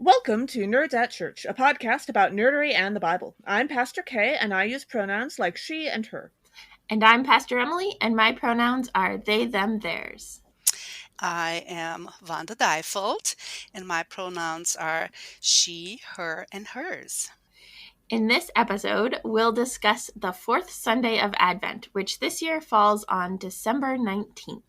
Welcome to Nerds at Church, a podcast about nerdery and the Bible. I'm Pastor Kay, and I use pronouns like she and her. And I'm Pastor Emily, and my pronouns are they, them, theirs. I am Wanda Deifelt, and my pronouns are she, her, and hers. In this episode, we'll discuss the fourth Sunday of Advent, which this year falls on December 19th.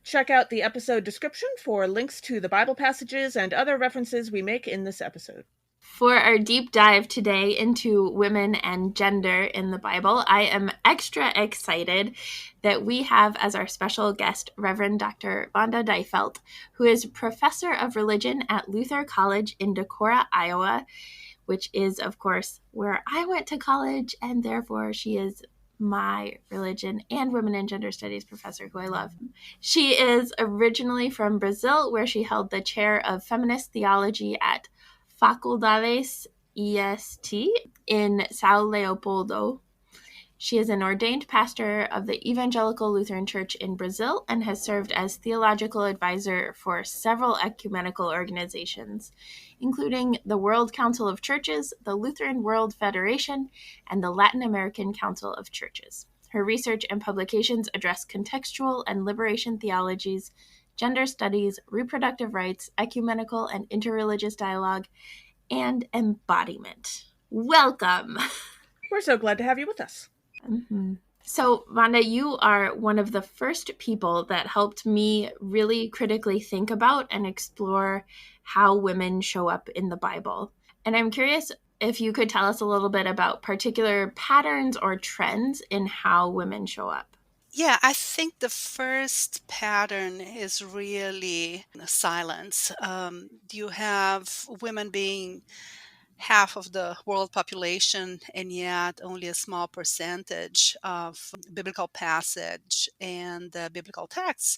Check out the episode description for links to the Bible passages and other references we make in this episode. For our deep dive today into women and gender in the Bible, I am extra excited that we have as our special guest Reverend Dr. Wanda Deifelt, who is professor of religion at Luther College in Decorah, Iowa, which is, of course, where I went to college, and therefore she is my religion and women and gender studies professor, who I love. She is originally from Brazil, where she held the chair of feminist theology at Faculdades EST in São Leopoldo. She is an ordained pastor of the Evangelical Lutheran Church in Brazil and has served as theological advisor for several ecumenical organizations, including the World Council of Churches, the Lutheran World Federation, and the Latin American Council of Churches. Her research and publications address contextual and liberation theologies, gender studies, reproductive rights, ecumenical and interreligious dialogue, and embodiment. Welcome! We're so glad to have you with us. Mm-hmm. So, Wanda, you are one of the first people that helped me really critically think about and explore how women show up in the Bible. And I'm curious if you could tell us a little bit about particular patterns or trends in how women show up. Yeah, I think the first pattern is really silence. You have women being half of the world population, and yet only a small percentage of biblical passage and biblical texts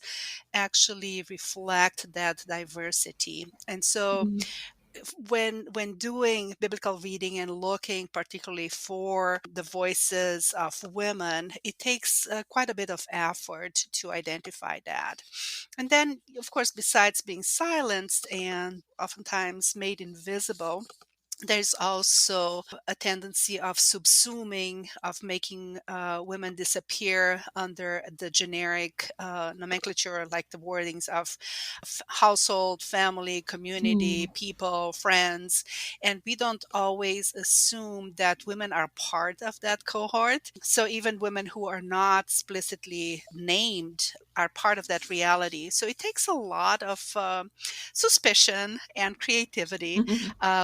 actually reflect that diversity. And so when doing biblical reading and looking particularly for the voices of women, it takes quite a bit of effort to identify that. And then, of course, besides being silenced and oftentimes made invisible, there's also a tendency of subsuming, of making women disappear under the generic nomenclature, like the wordings of household, family, community, people, friends. And we don't always assume that women are part of that cohort. So even women who are not explicitly named are part of that reality. So it takes a lot of suspicion and creativity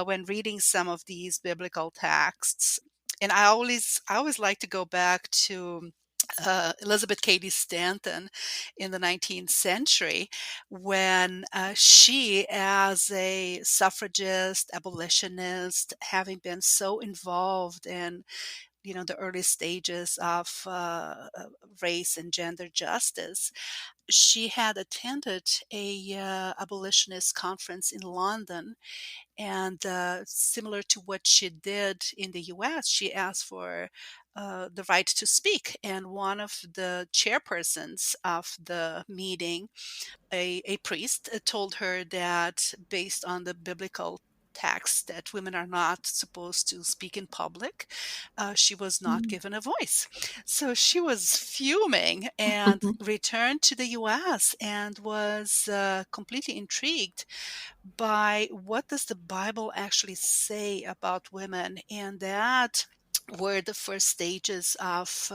when reading some of these biblical texts. And I always like to go back to Elizabeth Cady Stanton in the 19th century, when she, as a suffragist, abolitionist, having been so involved in the early stages of race and gender justice, she had attended a abolitionist conference in London. And similar to what she did in the US, she asked for the right to speak. And one of the chairpersons of the meeting, a priest, told her that based on the biblical text that women are not supposed to speak in public, she was not given a voice. So she was fuming and returned to the US and was completely intrigued by what does the Bible actually say about women. And that were the first stages of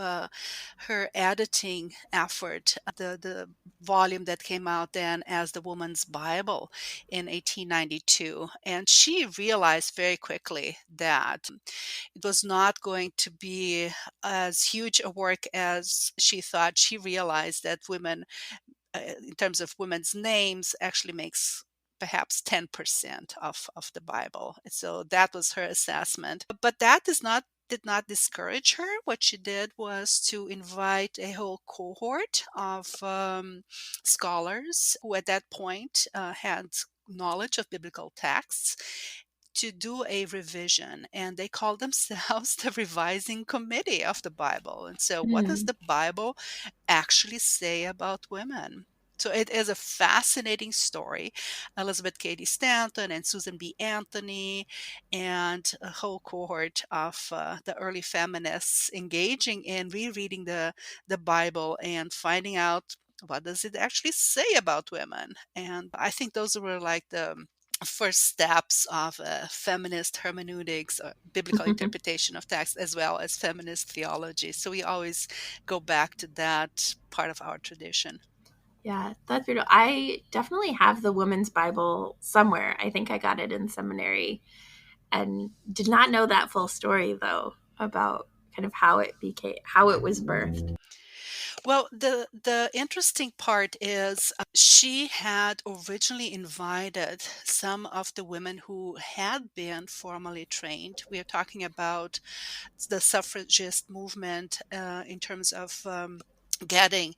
her editing effort, the volume that came out then as the Woman's Bible in 1892. And she realized very quickly that it was not going to be as huge a work as she thought. She realized that women, in terms of women's names, actually makes perhaps 10% of the Bible. So that was her assessment. But that did not discourage her. What she did was to invite a whole cohort of scholars who at that point had knowledge of biblical texts to do a revision, and they call themselves the revising committee of the Bible. And so what does the Bible actually say about women? So it is a fascinating story. Elizabeth Cady Stanton and Susan B. Anthony and a whole cohort of the early feminists engaging in rereading the Bible and finding out what does it actually say about women. And I think those were like the first steps of feminist hermeneutics or biblical interpretation of text as well as feminist theology. So we always go back to that part of our tradition. Yeah, that's beautiful. I definitely have the Women's Bible somewhere. I think I got it in seminary and did not know that full story though about kind of how it was birthed. Well, the interesting part is she had originally invited some of the women who had been formally trained. We are talking about the suffragist movement in terms of getting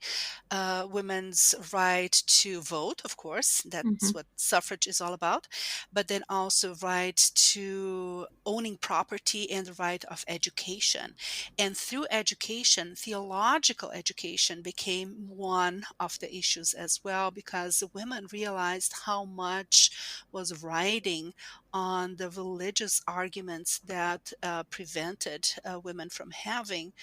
women's right to vote, of course. Mm-hmm. That's what suffrage is all about. But then also right to owning property and the right of education. And through education, theological education became one of the issues as well, because the women realized how much was riding on the religious arguments that prevented women from having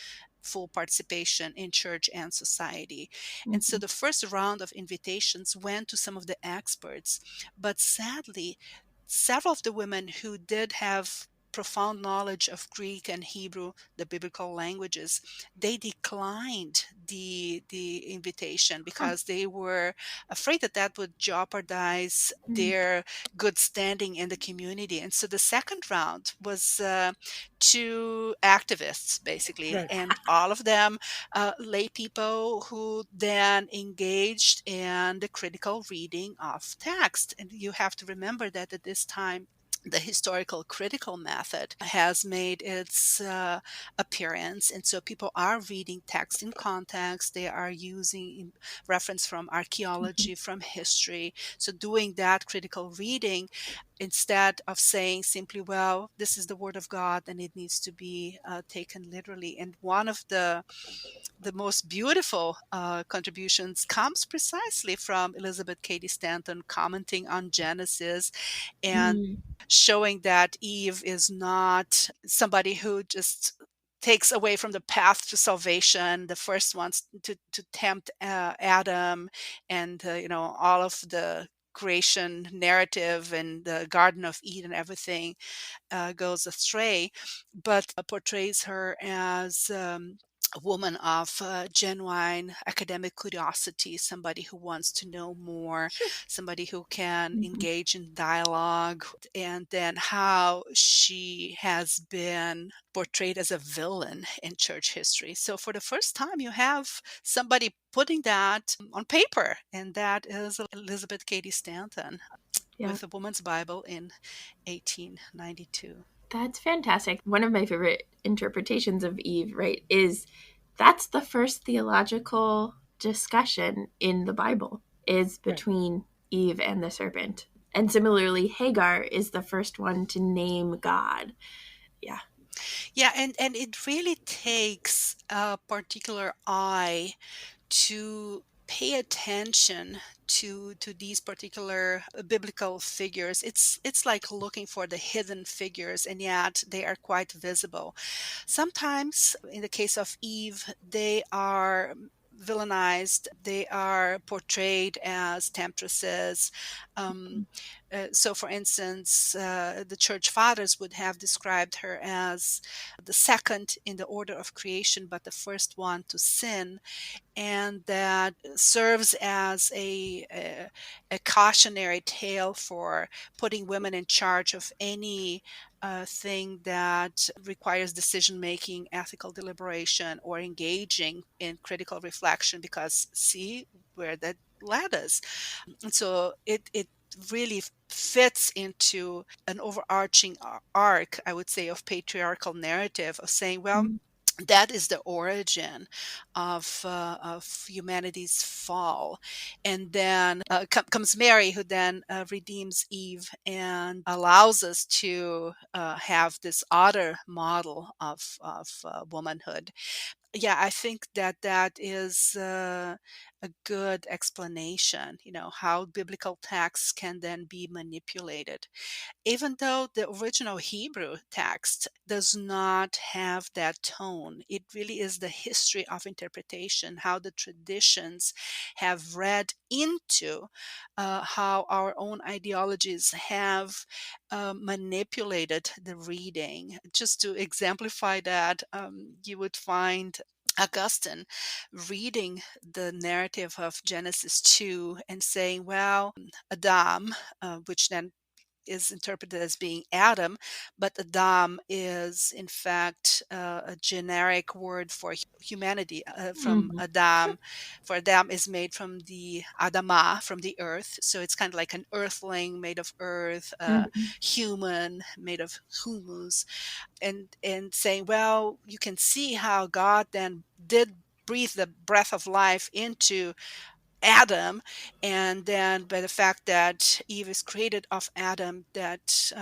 full participation in church and society. And so Mm-hmm. the first round of invitations went to some of the experts, but sadly, several of the women who did have profound knowledge of Greek and Hebrew, the biblical languages, they declined the invitation Huh. because they were afraid that that would jeopardize Mm. their good standing in the community. And so the second round was to activists, basically, Right. and all of them lay people who then engaged in the critical reading of text. And you have to remember that at this time, the historical critical method has made its appearance. And so people are reading text in context. They are using reference from Mhm. archaeology, from history. So doing that critical reading instead of saying simply, well, this is the word of God and it needs to be taken literally. And one of the most beautiful contributions comes precisely from Elizabeth Cady Stanton commenting on Genesis and Mm. showing that Eve is not somebody who just takes away from the path to salvation, the first ones to tempt Adam and all of the creation narrative and the Garden of Eden, everything goes astray, but portrays her as a woman of genuine academic curiosity, somebody who wants to know more, Sure. somebody who can Mhm. engage in dialogue, and then how she has been portrayed as a villain in church history. So, for the first time, you have somebody putting that on paper, and that is Elizabeth Cady Stanton Yeah, with the Woman's Bible in 1892. that's fantastic. One of my favorite interpretations of Eve, right, is that's the first theological discussion in the Bible is Right. between Eve and the serpent. And similarly, Hagar is the first one to name God. Yeah. Yeah, and it really takes a particular eye to pay attention to these particular biblical figures. It's like looking for the hidden figures, and yet they are quite visible. Sometimes in the case of Eve, they are villainized, they are portrayed as temptresses. um, so for instance, the church fathers would have described her as the second in the order of creation but the first one to sin, and that serves as a cautionary tale for putting women in charge of any thing that requires decision making, ethical deliberation, or engaging in critical reflection, because see where that led us. And so it really fits into an overarching arc, I would say, of patriarchal narrative of saying, well, Mm. that is the origin of humanity's fall, and then comes Mary, who then redeems Eve and allows us to have this other model of womanhood. Yeah, I think that that is a good explanation, how biblical texts can then be manipulated. Even though the original Hebrew text does not have that tone, it really is the history of interpretation, how the traditions have read into how our own ideologies have manipulated the reading. Just to exemplify that, you would find Augustine reading the narrative of Genesis 2 and saying, well, Adam, which then is interpreted as being Adam, but Adam is in fact a generic word for humanity. From Mhm. Adam, for Adam is made from the Adamah, from the earth. So it's kind of like an earthling made of earth, Mhm. human made of humus, and saying, well, you can see how God then did breathe the breath of life into Adam, and then by the fact that Eve is created of Adam, that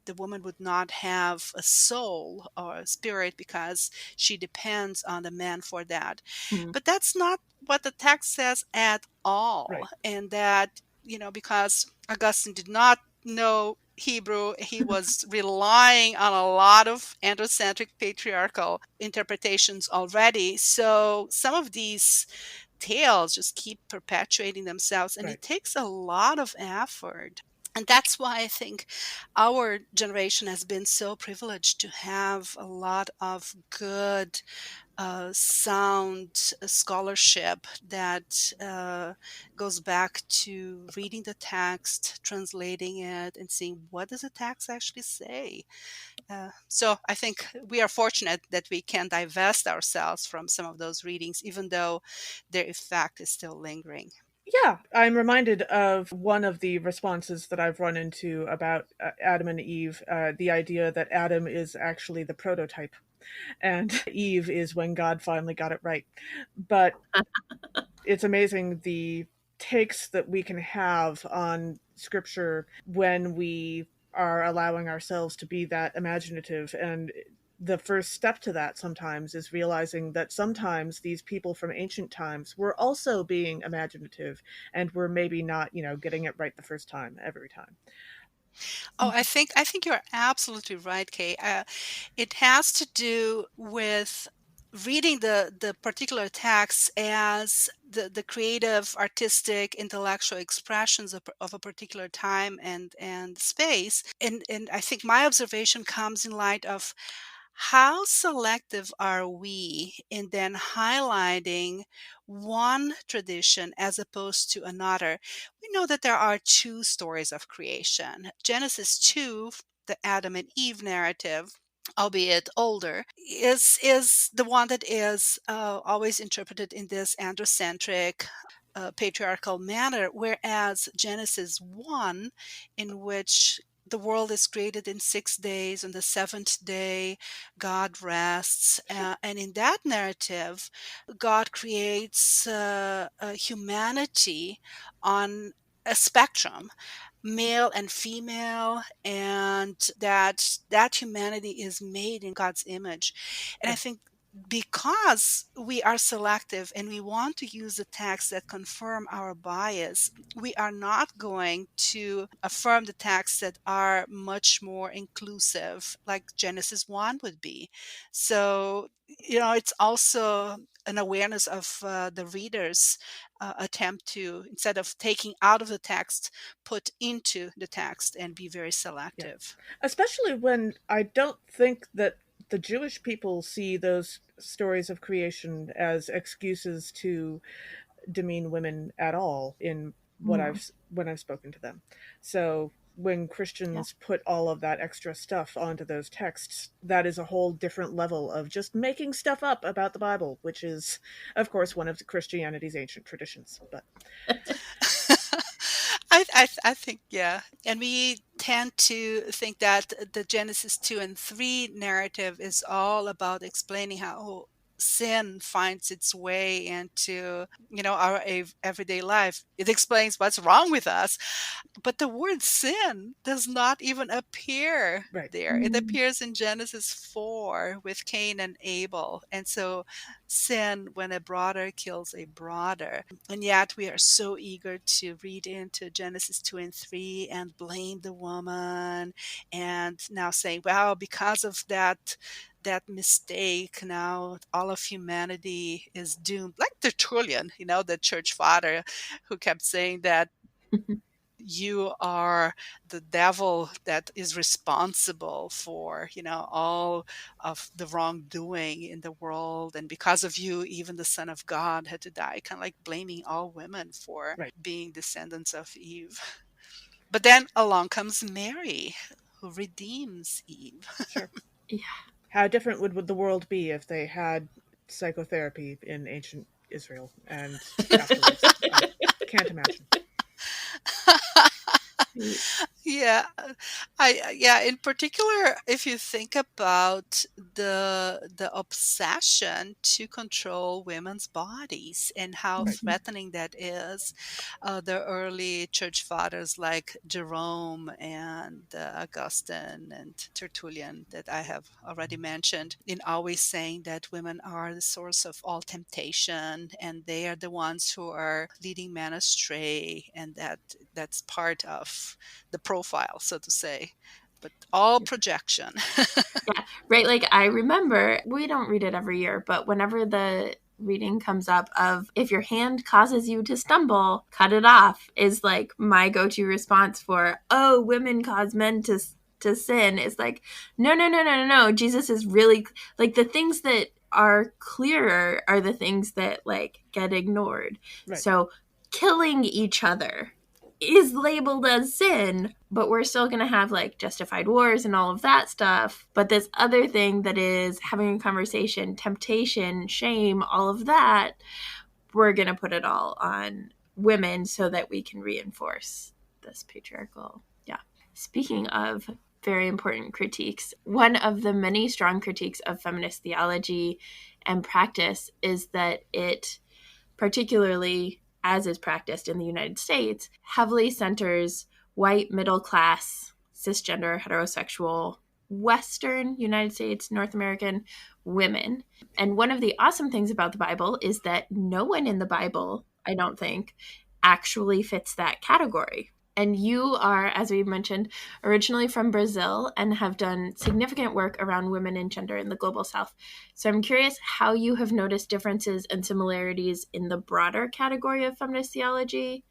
the woman would not have a soul or a spirit because she depends on the man for that. Mhm. But that's not what the text says at all. Right. And that, because Augustine did not know Hebrew, he was relying on a lot of androcentric patriarchal interpretations already. So some of these tales just keep perpetuating themselves, and Right. it takes a lot of effort. And that's why I think our generation has been so privileged to have a lot of good, sound scholarship that goes back to reading the text, translating it, and seeing what does the text actually say. So I think we are fortunate that we can divest ourselves from some of those readings, even though their effect is still lingering. Yeah, I'm reminded of one of the responses that I've run into about Adam and Eve, the idea that Adam is actually the prototype and Eve is when God finally got it right. But it's amazing the takes that we can have on scripture when we are allowing ourselves to be that imaginative. And the first step to that sometimes is realizing that sometimes these people from ancient times were also being imaginative and were maybe not, getting it right the first time every time. Oh, I think you're absolutely right, Kay. It has to do with reading the particular text as the creative, artistic, intellectual expressions of a particular time and space. And I think my observation comes in light of how selective are we in then highlighting one tradition as opposed to another? We know that there are two stories of creation. Genesis 2, the Adam and Eve narrative, albeit older, is the one that is always interpreted in this androcentric patriarchal manner, whereas Genesis 1, in which the world is created in 6 days. On the seventh day, God rests. And in that narrative, God creates humanity on a spectrum, male and female, and that humanity is made in God's image. And I Yeah. think because we are selective and we want to use the texts that confirm our bias, we are not going to affirm the texts that are much more inclusive, like Genesis 1 would be. So, it's also an awareness of the reader's attempt to, instead of taking out of the text, put into the text and be very Yeah. selective. Especially when I don't think that the Jewish people see those stories of creation as excuses to demean women at all in Mhm. when I've spoken to them. So when Yeah. Christians put all of that extra stuff onto those texts, that is a whole different level of just making stuff up about the Bible, which is, of course, one of Christianity's ancient traditions. But I think, yeah. And we tend to think that the Genesis 2 and 3 narrative is all about explaining how sin finds its way into, our everyday life, it explains what's wrong with us. But the word sin does not even appear Right. there. It Mm. appears in Genesis 4 with Cain and Abel. And so, sin, when a brother kills a brother. And yet, we are so eager to read into Genesis 2 and 3 and blame the woman, and now saying, well, because of that mistake, now all of humanity is doomed. Like Tertullian, the church father, who kept saying that you are the devil that is responsible for, all of the wrongdoing in the world, and because of you even the son of God had to die, kind of like blaming all women for Right. being descendants of Eve. But then along comes Mary, who redeems Eve. Sure. Yeah. How different would the world be if they had psychotherapy in ancient Israel and afterwards? I can't imagine. Right. Yeah, yeah, in particular, if you think about the obsession to control women's bodies and how Right. Mhm. threatening that is, the early church fathers like Jerome and Augustine and Tertullian, that I have already mentioned, in always saying that women are the source of all temptation, and they are the ones who are leading men astray, and that's part of the profile, so to say, but all projection. Yeah, right. Like I remember, we don't read it every year, but whenever the reading comes up of if your hand causes you to stumble, cut it off, is like my go-to response for, oh, women cause men to sin. Is like, no, no, no, no, no, no. Jesus is really like the things that are clearer are the things that like get ignored. Right. So killing each other is labeled as sin, but we're still going to have like justified wars and all of that stuff. But this other thing that is having a conversation, temptation, shame, all of that, we're going to put it all on women so that we can reinforce this patriarchal. Yeah. Speaking of very important critiques, one of the many strong critiques of feminist theology and practice is that it, particularly as is practiced in the United States, heavily centers white, middle class, cisgender, heterosexual, Western United States, North American women. And one of the awesome things about the Bible is that no one in the Bible, I don't think, actually fits that category. And you are, as we mentioned, originally from Brazil and have done significant work around women and gender in the global south. So I'm curious how you have noticed differences and similarities in the broader category of feminist theology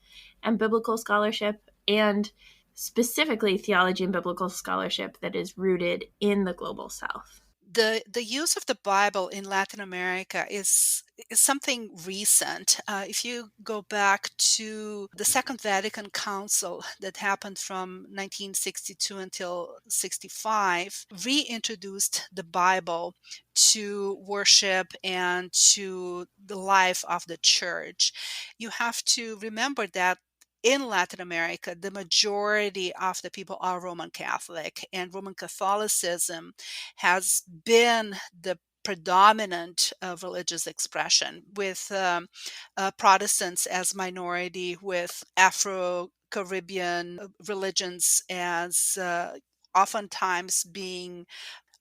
and biblical scholarship, and specifically theology and biblical scholarship that is rooted in the global south. The use of the Bible in Latin America is something recent. If you go back to the Second Vatican Council that happened from 1962 until 65, reintroduced the Bible to worship and to the life of the church. You have to remember that in Latin America, the majority of the people are Roman Catholic, and Roman Catholicism has been the predominant religious expression, with Protestants as minority, with Afro Caribbean religions as oftentimes being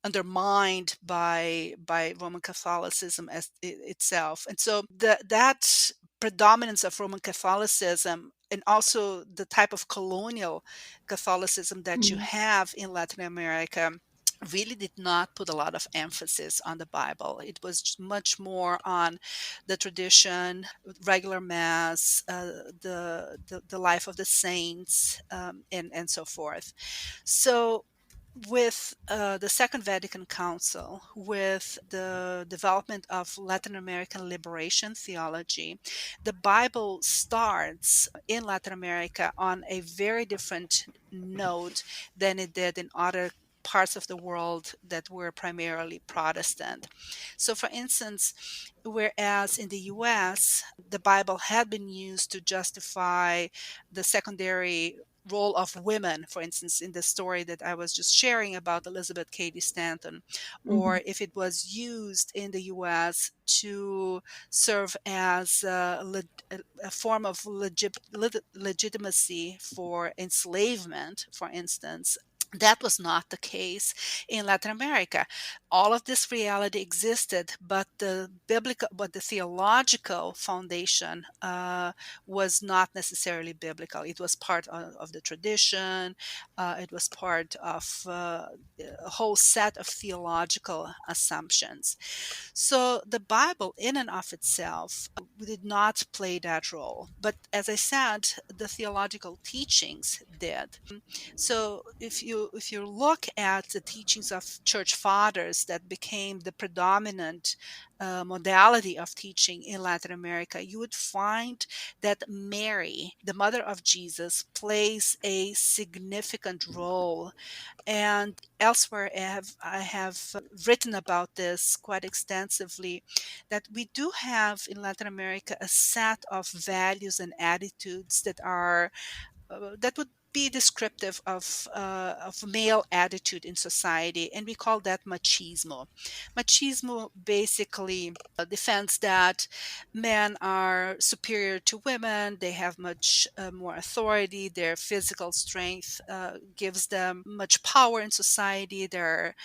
undermined by Roman Catholicism as itself. And so that predominance of Roman Catholicism, and also the type of colonial Catholicism that you Mm. have in Latin America, really did not put a lot of emphasis on the Bible. It was much more on the tradition, regular mass, the life of the saints, and so forth. So with the Second Vatican Council, with the development of Latin American liberation theology, the Bible starts in Latin America on a very different note than it did in other parts of the world that were primarily Protestant. So, for instance, whereas in the US, the Bible had been used to justify the secondary role of women, for instance, in the story that I was just sharing about Elizabeth Cady Stanton, Hmm. or if it was used in the US to serve as a form of legitimacy for enslavement, for instance. That was not the case in Latin America. All of this reality existed, but the theological foundation was not necessarily biblical. It was part of the tradition. It was part of a whole set of theological assumptions. So the Bible, in and of itself, did not play that role. But as I said, the theological teachings did. So if you look at the teachings of church fathers that became the predominant modality of teaching in Latin America, you would find that Mary, the mother of Jesus, plays a significant role. And elsewhere, I have written about this quite extensively, that we do have in Latin America a set of values and attitudes that would be descriptive of male attitude in society, and we call that machismo. Machismo basically defends that men are superior to women. They have much more authority. Their physical strength gives them much power in society. They're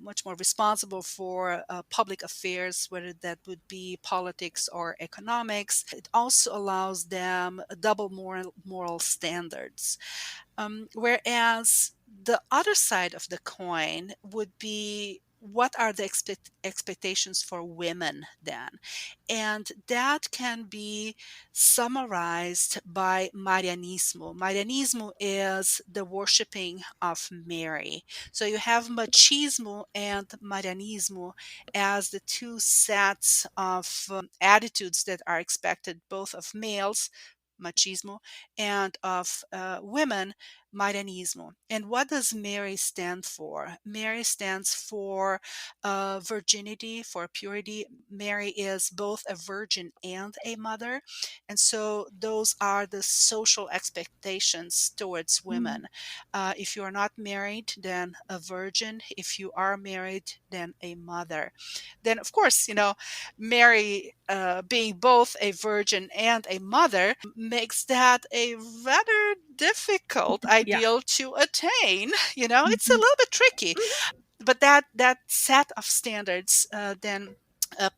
much more responsible for public affairs, whether that would be politics or economics. It also allows them double moral standards. Whereas the other side of the coin would be, what are the expectations for women then? And that can be summarized by Marianismo. Marianismo is the worshiping of Mary. So you have machismo and Marianismo as the two sets of attitudes that are expected both of males, machismo, and of women, Marianismo. And what does Mary stand for? Mary stands for virginity, for purity. Mary is both a virgin and a mother. And so those are the social expectations towards women. If you are not married, then a virgin. If you are married, then a mother. Then, of course, Mary, being both a virgin and a mother, makes that a rather difficult Yeah. ideal to attain. It's a Mhm. little bit tricky, Mhm. but that set of standards then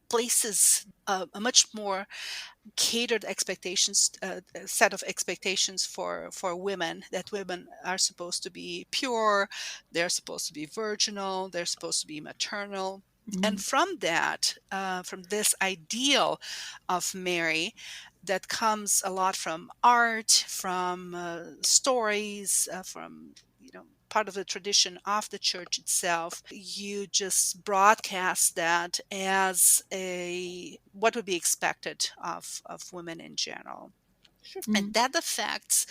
places a much more catered expectations, set of expectations for women, that women are supposed to be pure, they're supposed to be virginal, they're supposed to be maternal. And Mm. from that, from this ideal of Mary, that comes a lot from art, from stories, from part of the tradition of the church itself. You just broadcast that as a what would be expected of women in general. Sure. And Mm. that affects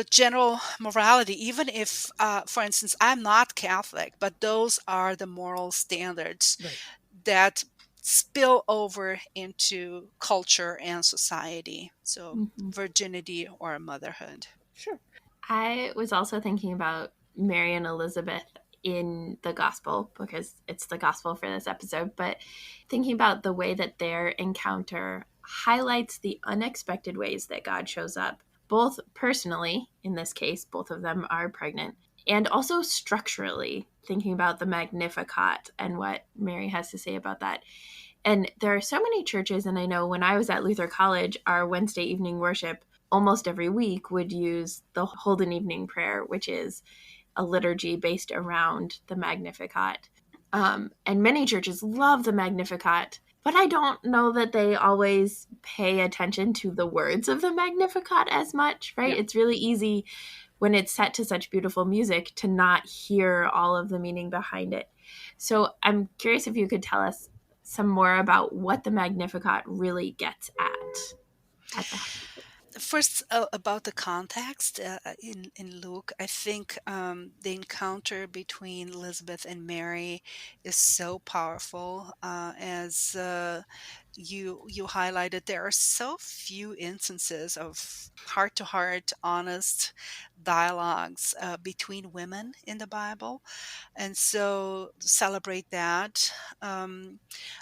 general morality, even if, for instance, I'm not Catholic, but those are the moral standards Right. that spill over into culture and society. So Mhm. virginity or motherhood. Sure. I was also thinking about Mary and Elizabeth in the gospel because it's the gospel for this episode, but thinking about the way that their encounter highlights the unexpected ways that God shows up, both personally, in this case, both of them are pregnant, and also structurally, thinking about the Magnificat and what Mary has to say about that. And there are so many churches, and I know when I was at Luther College, our Wednesday evening worship almost every week would use the Holden Evening Prayer, which is a liturgy based around the Magnificat. And many churches love the Magnificat, but I don't know that they always pay attention to the words of the Magnificat as much, right? Yeah. It's really easy when it's set to such beautiful music to not hear all of the meaning behind it. So I'm curious if you could tell us some more about what the Magnificat really gets at the heart. First, about the context in Luke, I think the encounter between Elizabeth and Mary is so powerful, as you highlighted, there are so few instances of heart to heart, honest dialogues between women in the Bible, and so celebrate that. Um,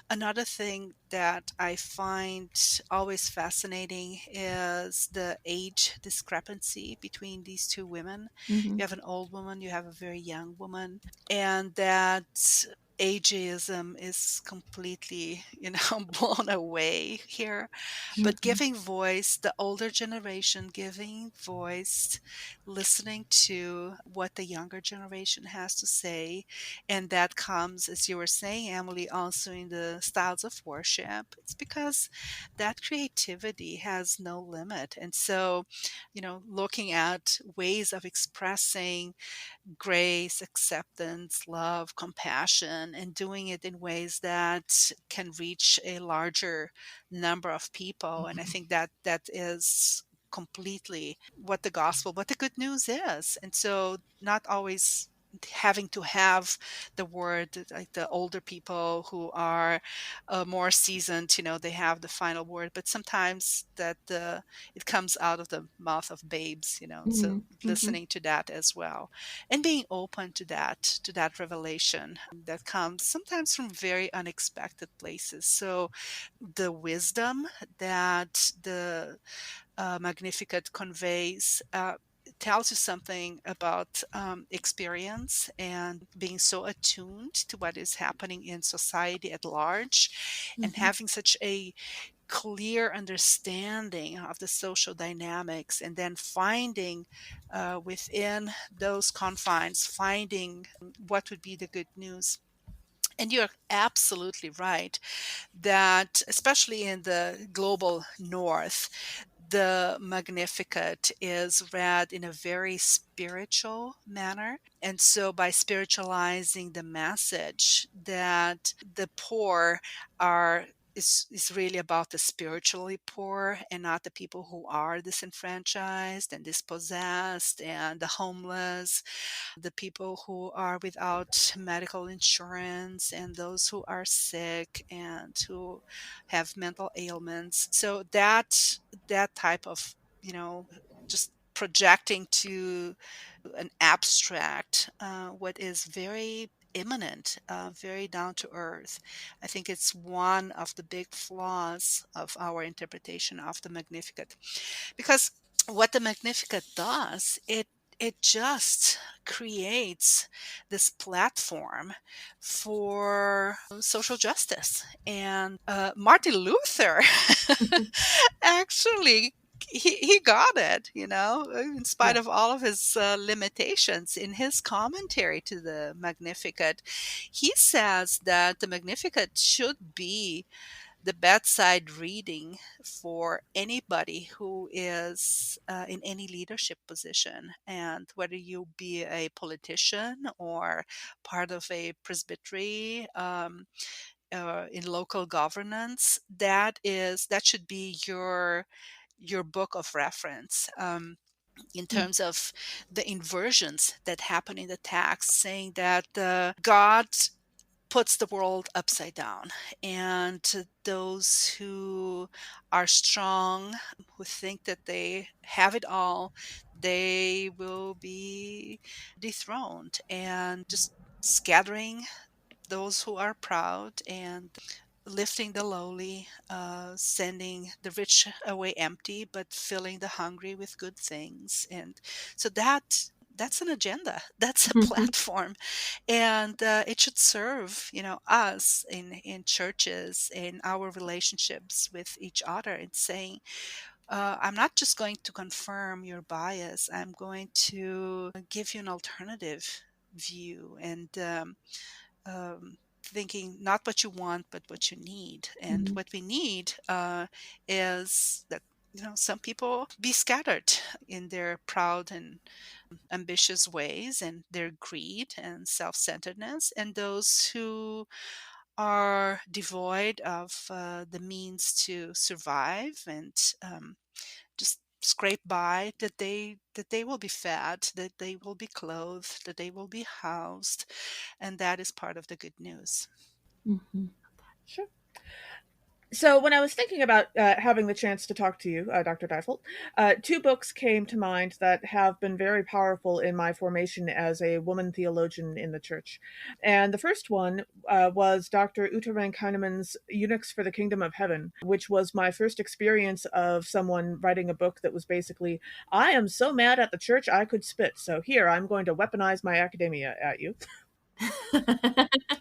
Another thing that I find always fascinating is the age discrepancy between these two women. Mm-hmm. You have an old woman, you have a very young woman, and that ageism is completely, blown away here. But Mm-hmm. giving voice, the older generation giving voice, listening to what the younger generation has to say, and that comes, as you were saying, Emily, also in the styles of worship. It's because that creativity has no limit. And so, looking at ways of expressing grace, acceptance, love, compassion, and doing it in ways that can reach a larger number of people. And I think that that is completely what the good news is. And so, not always having to have the word, like the older people who are more seasoned, they have the final word, but sometimes that it comes out of the mouth of babes, Mm-hmm. so Mm-hmm. listening to that as well, and being open to that revelation that comes sometimes from very unexpected places. So the wisdom that the Magnificat conveys tells you something about experience and being so attuned to what is happening in society at large, and Mm-hmm. having such a clear understanding of the social dynamics, and then finding within those confines, finding what would be the good news. And you're absolutely right that, especially in the global north, the Magnificat is read in a very spiritual manner. And so, by spiritualizing the message that the poor are. Is really about the spiritually poor and not the people who are disenfranchised and dispossessed and the homeless, the people who are without medical insurance, and those who are sick and who have mental ailments. So that type of, just projecting to an abstract what is very imminent, very down to earth. I think it's one of the big flaws of our interpretation of the Magnificat, because what the Magnificat does, it just creates this platform for social justice. And Martin Luther actually, he got it, in spite Yeah. of all of his limitations. In his commentary to the Magnificat, he says that the Magnificat should be the bedside reading for anybody who is in any leadership position. And whether you be a politician or part of a presbytery, in local governance, that should be your book of reference. In terms of the inversions that happen in the text, saying that God puts the world upside down, and to those who are strong, who think that they have it all, they will be dethroned, and just scattering those who are proud, and lifting the lowly, sending the rich away empty, but filling the hungry with good things. And so that's an agenda. That's a Mm-hmm. platform, and it should serve, us in churches, in our relationships with each other, and saying, I'm not just going to confirm your bias. I'm going to give you an alternative view, and thinking not what you want, but what you need. And Mm-hmm. what we need is that, some people be scattered in their proud and ambitious ways, and their greed and self-centeredness, and those who are devoid of the means to survive, and just scrape by, that they will be fed, that they will be clothed, that they will be housed, and that is part of the good news. Mm-hmm. Sure. So when I was thinking about having the chance to talk to you, Dr. Deifelt, two books came to mind that have been very powerful in my formation as a woman theologian in the church. And the first one was Dr. Uta Rank-Heinemann's Eunuchs for the Kingdom of Heaven, which was my first experience of someone writing a book that was basically, I am so mad at the church I could spit, so here I'm going to weaponize my academia at you.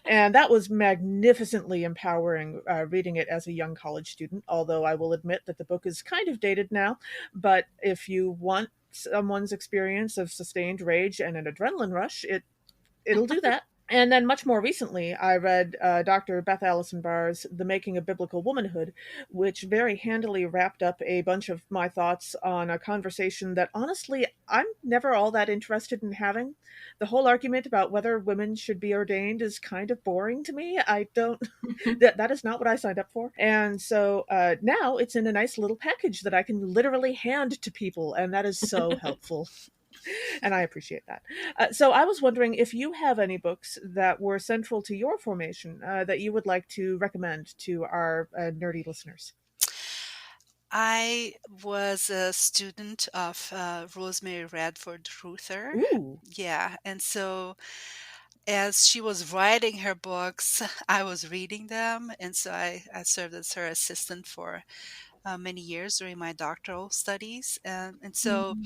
And that was magnificently empowering reading it as a young college student, although I will admit that the book is kind of dated now. But if you want someone's experience of sustained rage and an adrenaline rush, it'll do that. And then much more recently, I read Dr. Beth Allison Barr's The Making of Biblical Womanhood, which very handily wrapped up a bunch of my thoughts on a conversation that honestly I'm never all that interested in having. The whole argument about whether women should be ordained is kind of boring to me. I don't, that is not what I signed up for. And so now it's in a nice little package that I can literally hand to people, and that is so helpful. And I appreciate that. So I was wondering if you have any books that were central to your formation that you would like to recommend to our nerdy listeners. I was a student of Rosemary Radford Ruther. Ooh. Yeah, and so as she was writing her books, I was reading them, and so I served as her assistant for many years during my doctoral studies. And so Mm-hmm.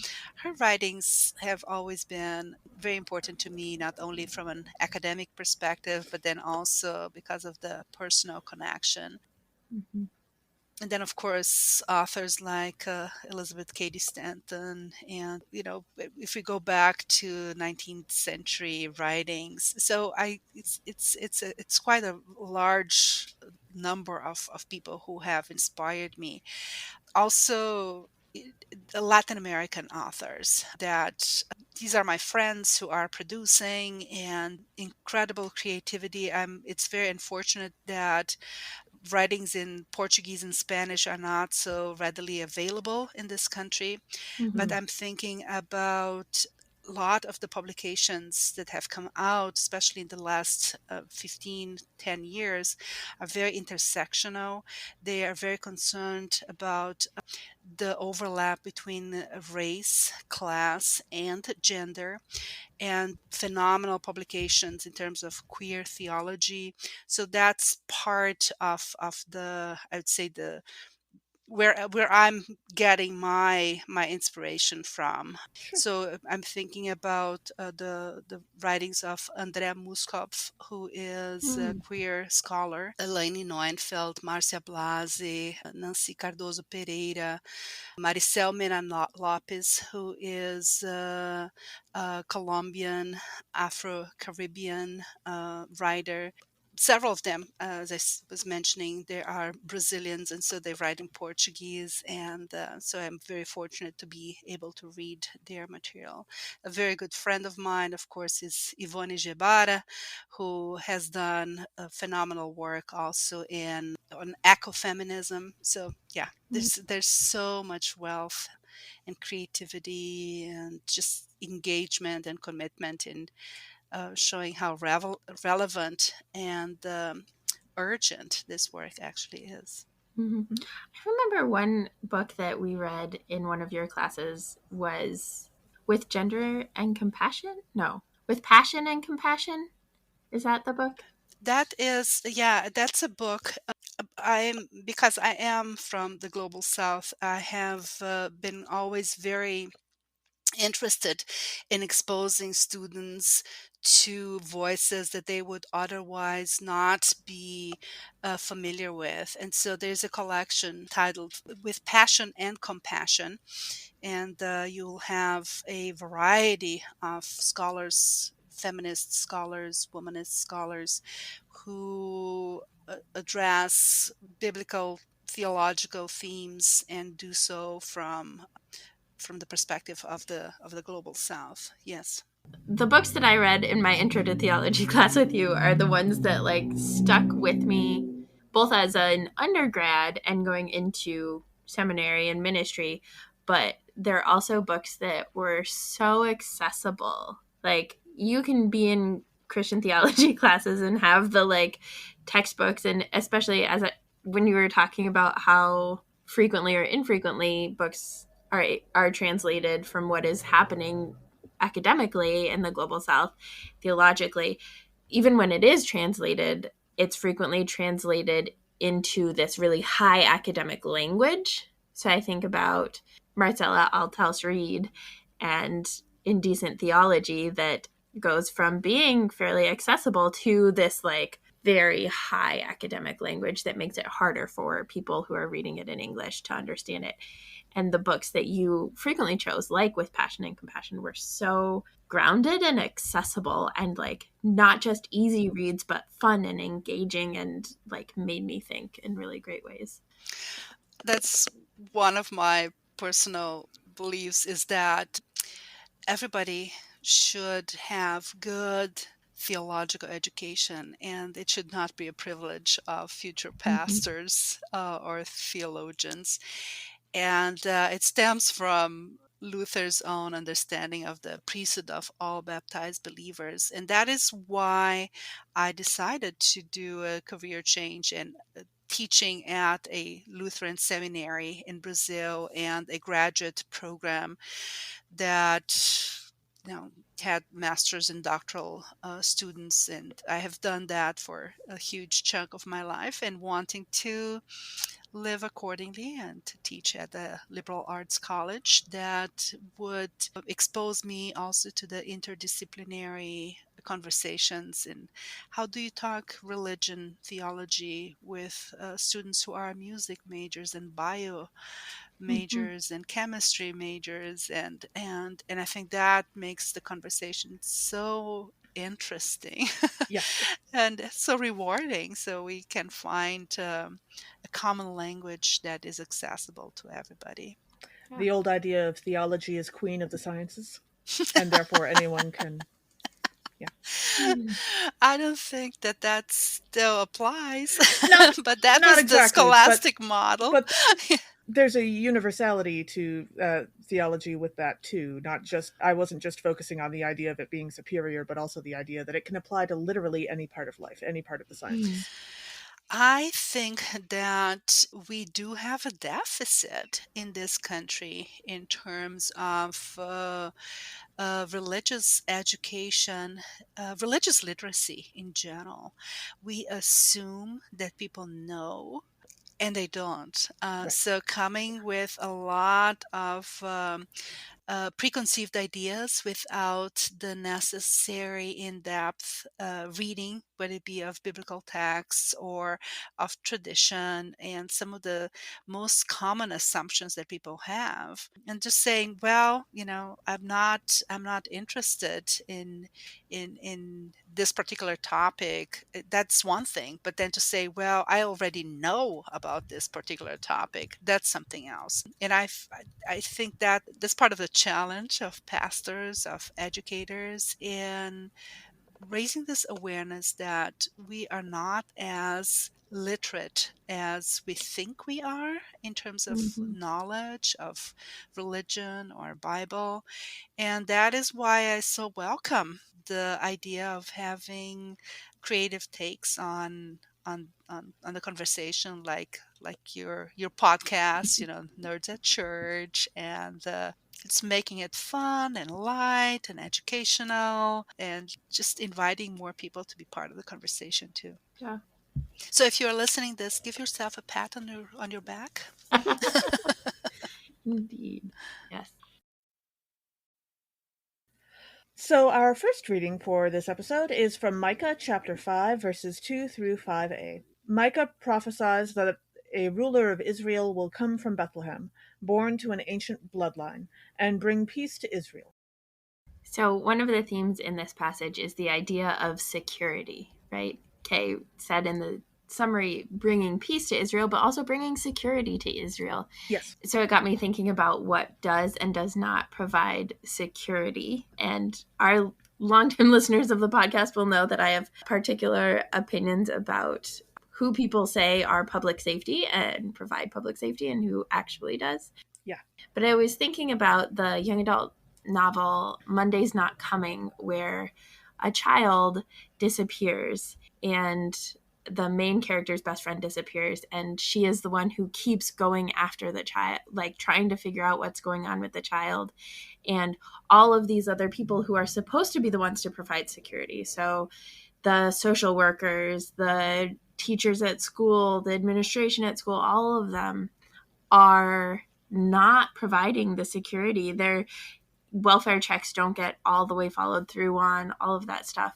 her writings have always been very important to me, not only from an academic perspective, but then also because of the personal connection. Mm-hmm. And then, of course, authors like Elizabeth Cady Stanton, and if we go back to 19th century writings, so it's quite a large number of people who have inspired me. Also, the Latin American authors that these are my friends who are producing and incredible creativity. It's very unfortunate that writings in Portuguese and Spanish are not so readily available in this country, but Mhm. I'm thinking about a lot of the publications that have come out, especially in the last 10 years, are very intersectional. They are very concerned about the overlap between race, class, and gender, and phenomenal publications in terms of queer theology. So that's part of the, I would say, the where I'm getting my inspiration from. Sure. So I'm thinking about the writings of Andrea Muskopf, who is a Mm. queer scholar, Elaine Neufeld, Marcia Blasi, Nancy Cardoso Pereira, Maricel Mena Lopes, who is a Colombian Afro-Caribbean writer. Several of them, as I was mentioning, they are Brazilians, and so they write in Portuguese. And so I'm very fortunate to be able to read their material. A very good friend of mine, of course, is Ivone Gebara, who has done phenomenal work also on ecofeminism. So yeah, there's so much wealth and creativity and just engagement and commitment in showing how relevant and urgent this work actually is. Mhm. I remember one book that we read in one of your classes was With Gender and Compassion? No, With Passion and Compassion. Is that the book? That is, yeah, that's a book. Because I am from the global south, I have been always very interested in exposing students to voices that they would otherwise not be familiar with. And so there's a collection titled With Passion and Compassion, and you'll have a variety of scholars, feminist scholars, womanist scholars, who address biblical theological themes and do so from the perspective of the global south. Yes. The books that I read in my intro to theology class with you are the ones that like stuck with me both as an undergrad and going into seminary and ministry, but they're also books that were so accessible. Like you can be in Christian theology classes and have the like textbooks, and especially when you were talking about how frequently or infrequently books are translated from what is happening academically in the global south, theologically, even when it is translated, it's frequently translated into this really high academic language. So I think about Marcella Althaus Reed and Indecent Theology that goes from being fairly accessible to this like very high academic language that makes it harder for people who are reading it in English to understand it. And the books that you frequently chose, like With Passion and Compassion, were so grounded and accessible and like not just easy reads, but fun and engaging and like made me think in really great ways. That's one of my personal beliefs, is that everybody should have good theological education, and it should not be a privilege of future pastors or theologians. And it stems from Luther's own understanding of the priesthood of all baptized believers. And that is why I decided to do a career change and teaching at a Lutheran seminary in Brazil and a graduate program that had master's and doctoral students. And I have done that for a huge chunk of my life, and wanting to live accordingly and to teach at the liberal arts college that would expose me also to the interdisciplinary conversations. And how do you talk religion, theology with students who are music majors and bio majors and chemistry majors, and I think that makes the conversation so interesting Yeah. and so rewarding, so we can find a common language that is accessible to everybody. The old idea of theology is queen of the sciences, and therefore anyone can. Yeah. I don't think that that still applies, Not but that not was the exactly, scholastic model. but there's a universality to theology with that too. Not just I wasn't just focusing on the idea of it being superior, but also the idea that it can apply to literally any part of life, any part of the sciences. I think that we do have a deficit in this country in terms of religious education, religious literacy in general. We assume that people know, and they don't. Right. So, coming with a lot of preconceived ideas without the necessary in-depth reading, whether it be of biblical texts or of tradition, and some of the most common assumptions that people have, and just saying, well, I'm not interested in this particular topic. That's one thing, but then to say, well, I already know about this particular topic, that's something else. And I think that that's part of the challenge of pastors, of educators, in raising this awareness that we are not as literate as we think we are in terms of knowledge of religion or Bible. And that is why I so welcome the idea of having creative takes on the conversation, like your podcast, Nerds at Church, and it's making it fun and light and educational, and just inviting more people to be part of the conversation too. Yeah. So if you're listening to this, give yourself a pat on your back. Indeed. Yes. So our first reading for this episode is from Micah chapter 5, verses 2 through 5a. Micah prophesies that a ruler of Israel will come from Bethlehem, born to an ancient bloodline, and bring peace to Israel. So one of the themes in this passage is the idea of security, right? Kay said in the summary, bringing peace to Israel, but also bringing security to Israel. Yes. So it got me thinking about what does and does not provide security. And our longtime listeners of the podcast will know that I have particular opinions about who people say are public safety and provide public safety and who actually does. Yeah. But I was thinking about the young adult novel Monday's Not Coming, where a child disappears and the main character's best friend disappears, and she is the one who keeps going after the child, like trying to figure out what's going on with the child. And all of these other people who are supposed to be the ones to provide security, so the social workers, the teachers at school, the administration at school, all of them are not providing the security. Their welfare checks don't get all the way followed through on, all of that stuff.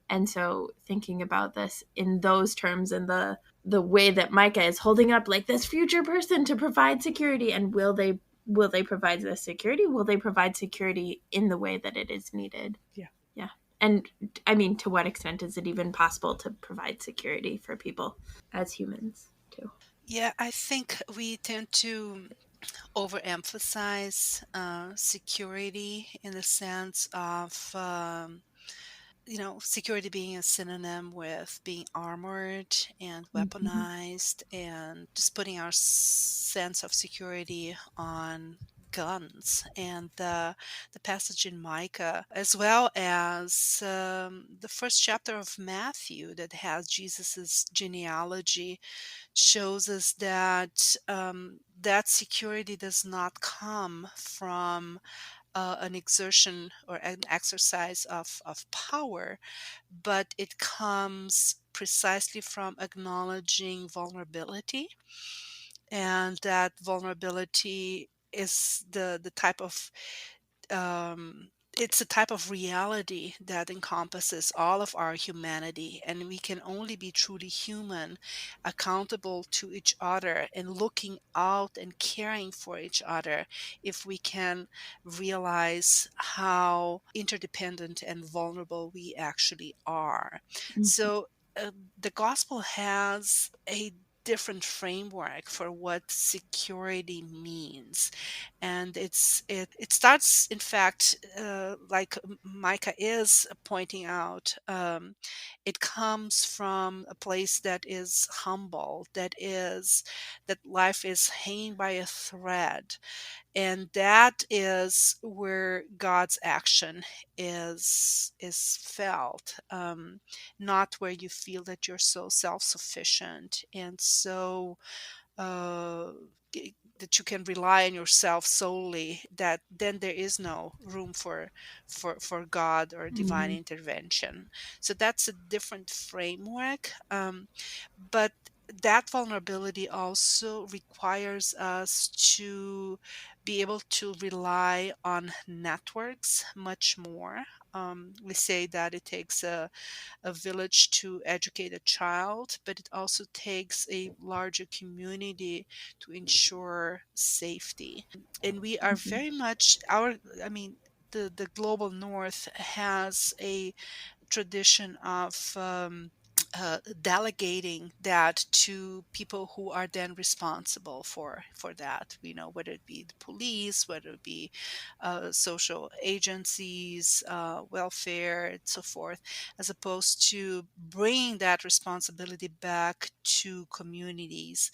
And so thinking about this in those terms, and the way that Micah is holding up like this future person to provide security, and will they provide this security? Will they provide security in the way that it is needed? Yeah. Yeah. And I mean, to what extent is it even possible to provide security for people as humans too? Yeah, I think we tend to overemphasize security in the sense of security being a synonym with being armored and Mm-hmm. weaponized, and just putting our sense of security on guns. And the passage in Micah, as well as the first chapter of Matthew that has Jesus's genealogy, shows us that that security does not come from an exertion or an exercise of power, but it comes precisely from acknowledging vulnerability. And that vulnerability is the type of it's a type of reality that encompasses all of our humanity, and we can only be truly human, accountable to each other, and looking out and caring for each other if we can realize how interdependent and vulnerable we actually are. Mm-hmm. So, the gospel has a different framework for what security means, and it starts, in fact, like Micah is pointing out, it comes from a place that is humble, that life is hanging by a thread, and that is where God's action is felt, not where you feel that you're so self-sufficient and so uh, that you can rely on yourself solely, that then there is no room for God or divine Mm-hmm. intervention. So that's a different framework, but that vulnerability also requires us to be able to rely on networks much more. We say that it takes a village to educate a child, but it also takes a larger community to ensure safety. And we are Mm-hmm. very much I mean, the global north has a tradition of delegating that to people who are then responsible for that. Whether it be the police, whether it be social agencies, welfare, and so forth, as opposed to bringing that responsibility back to communities.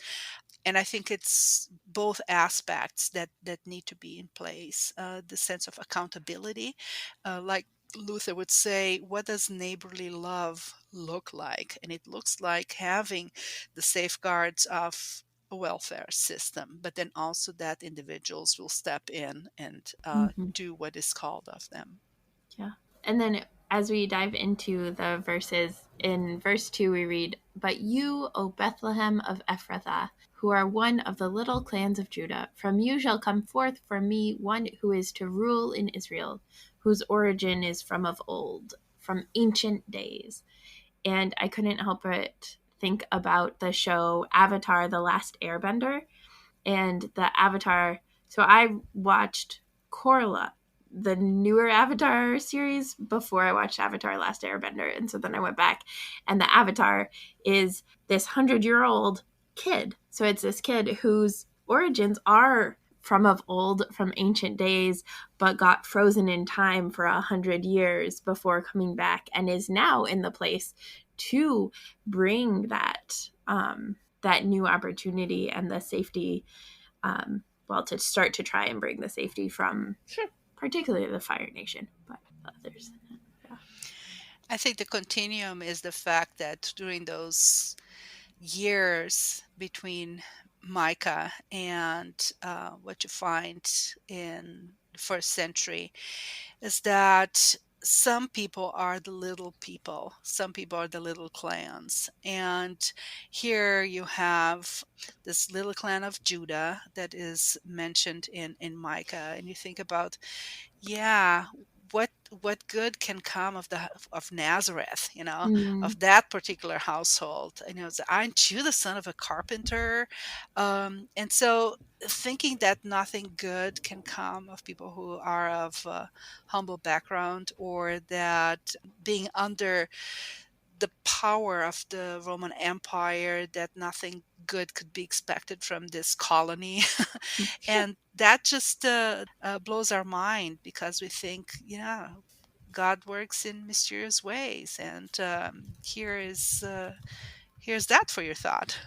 And I think it's both aspects that need to be in place. The sense of accountability, like Luther would say, what does neighborly love look like? And it looks like having the safeguards of a welfare system, but then also that individuals will step in and Mm-hmm. do what is called of them. Yeah. And then as we dive into the verses, in verse 2, we read, "But you, O Bethlehem of Ephrathah, who are one of the little clans of Judah, from you shall come forth for me one who is to rule in Israel, whose origin is from of old, from ancient days." And I couldn't help but think about the show Avatar: The Last Airbender, and the Avatar. So I watched Korra, the newer Avatar series, before I watched Avatar: Last Airbender, and so then I went back, and the Avatar is this 100-year-old kid. So it's this kid whose origins are from of old, from ancient days, but got frozen in time for 100 years before coming back, and is now in the place to bring that new opportunity and the safety, to start to try and bring the safety from Sure. particularly the Fire Nation, but others. Yeah. I think the continuum is the fact that during those years between Micah and what you find in the first century is that some people are the little people, some people are the little clans. And here you have this little clan of Judah that is mentioned in Micah. And you think about, yeah, what good can come of Nazareth, Mm, of that particular household? Aren't you the son of a carpenter? And so thinking that nothing good can come of people who are of humble background, or that being under the power of the Roman Empire, that nothing good could be expected from this colony. And that just blows our mind, because we think, yeah, God works in mysterious ways. And here's that for your thought.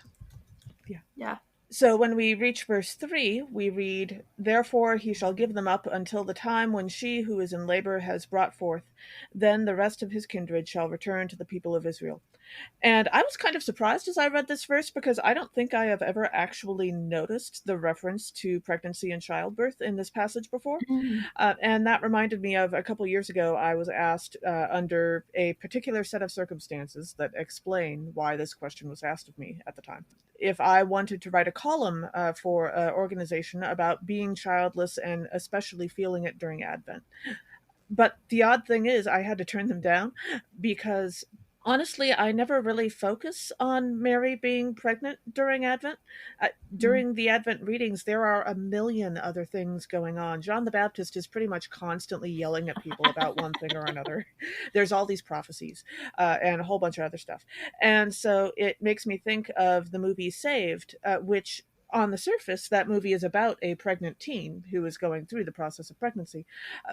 Yeah. yeah. So when we reach verse 3, we read, "Therefore he shall give them up until the time when she who is in labor has brought forth. Then the rest of his kindred shall return to the people of Israel." And I was kind of surprised as I read this verse because I don't think I have ever actually noticed the reference to pregnancy and childbirth in this passage before. Mm, And that reminded me of a couple years ago, I was asked under a particular set of circumstances that explain why this question was asked of me at the time. If I wanted to write a column for an organization about being childless and especially feeling it during Advent. But the odd thing is, I had to turn them down because honestly, I never really focus on Mary being pregnant during Advent. mm, During the Advent readings, there are a million other things going on. John the Baptist is pretty much constantly yelling at people about one thing or another. There's all these prophecies and a whole bunch of other stuff. And so it makes me think of the movie Saved, which on the surface, that movie is about a pregnant teen who is going through the process of pregnancy.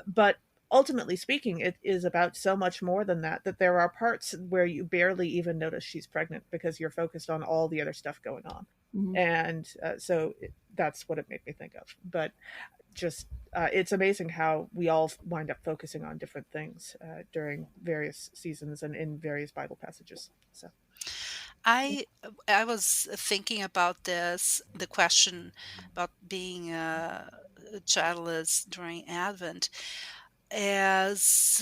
But ultimately speaking, it is about so much more than that, that there are parts where you barely even notice she's pregnant because you're focused on all the other stuff going on. mm. And that's what it made me think of. But just, it's amazing how we all wind up focusing on different things during various seasons and in various Bible passages. So, yeah. I was thinking about this, the question about being childless during Advent, as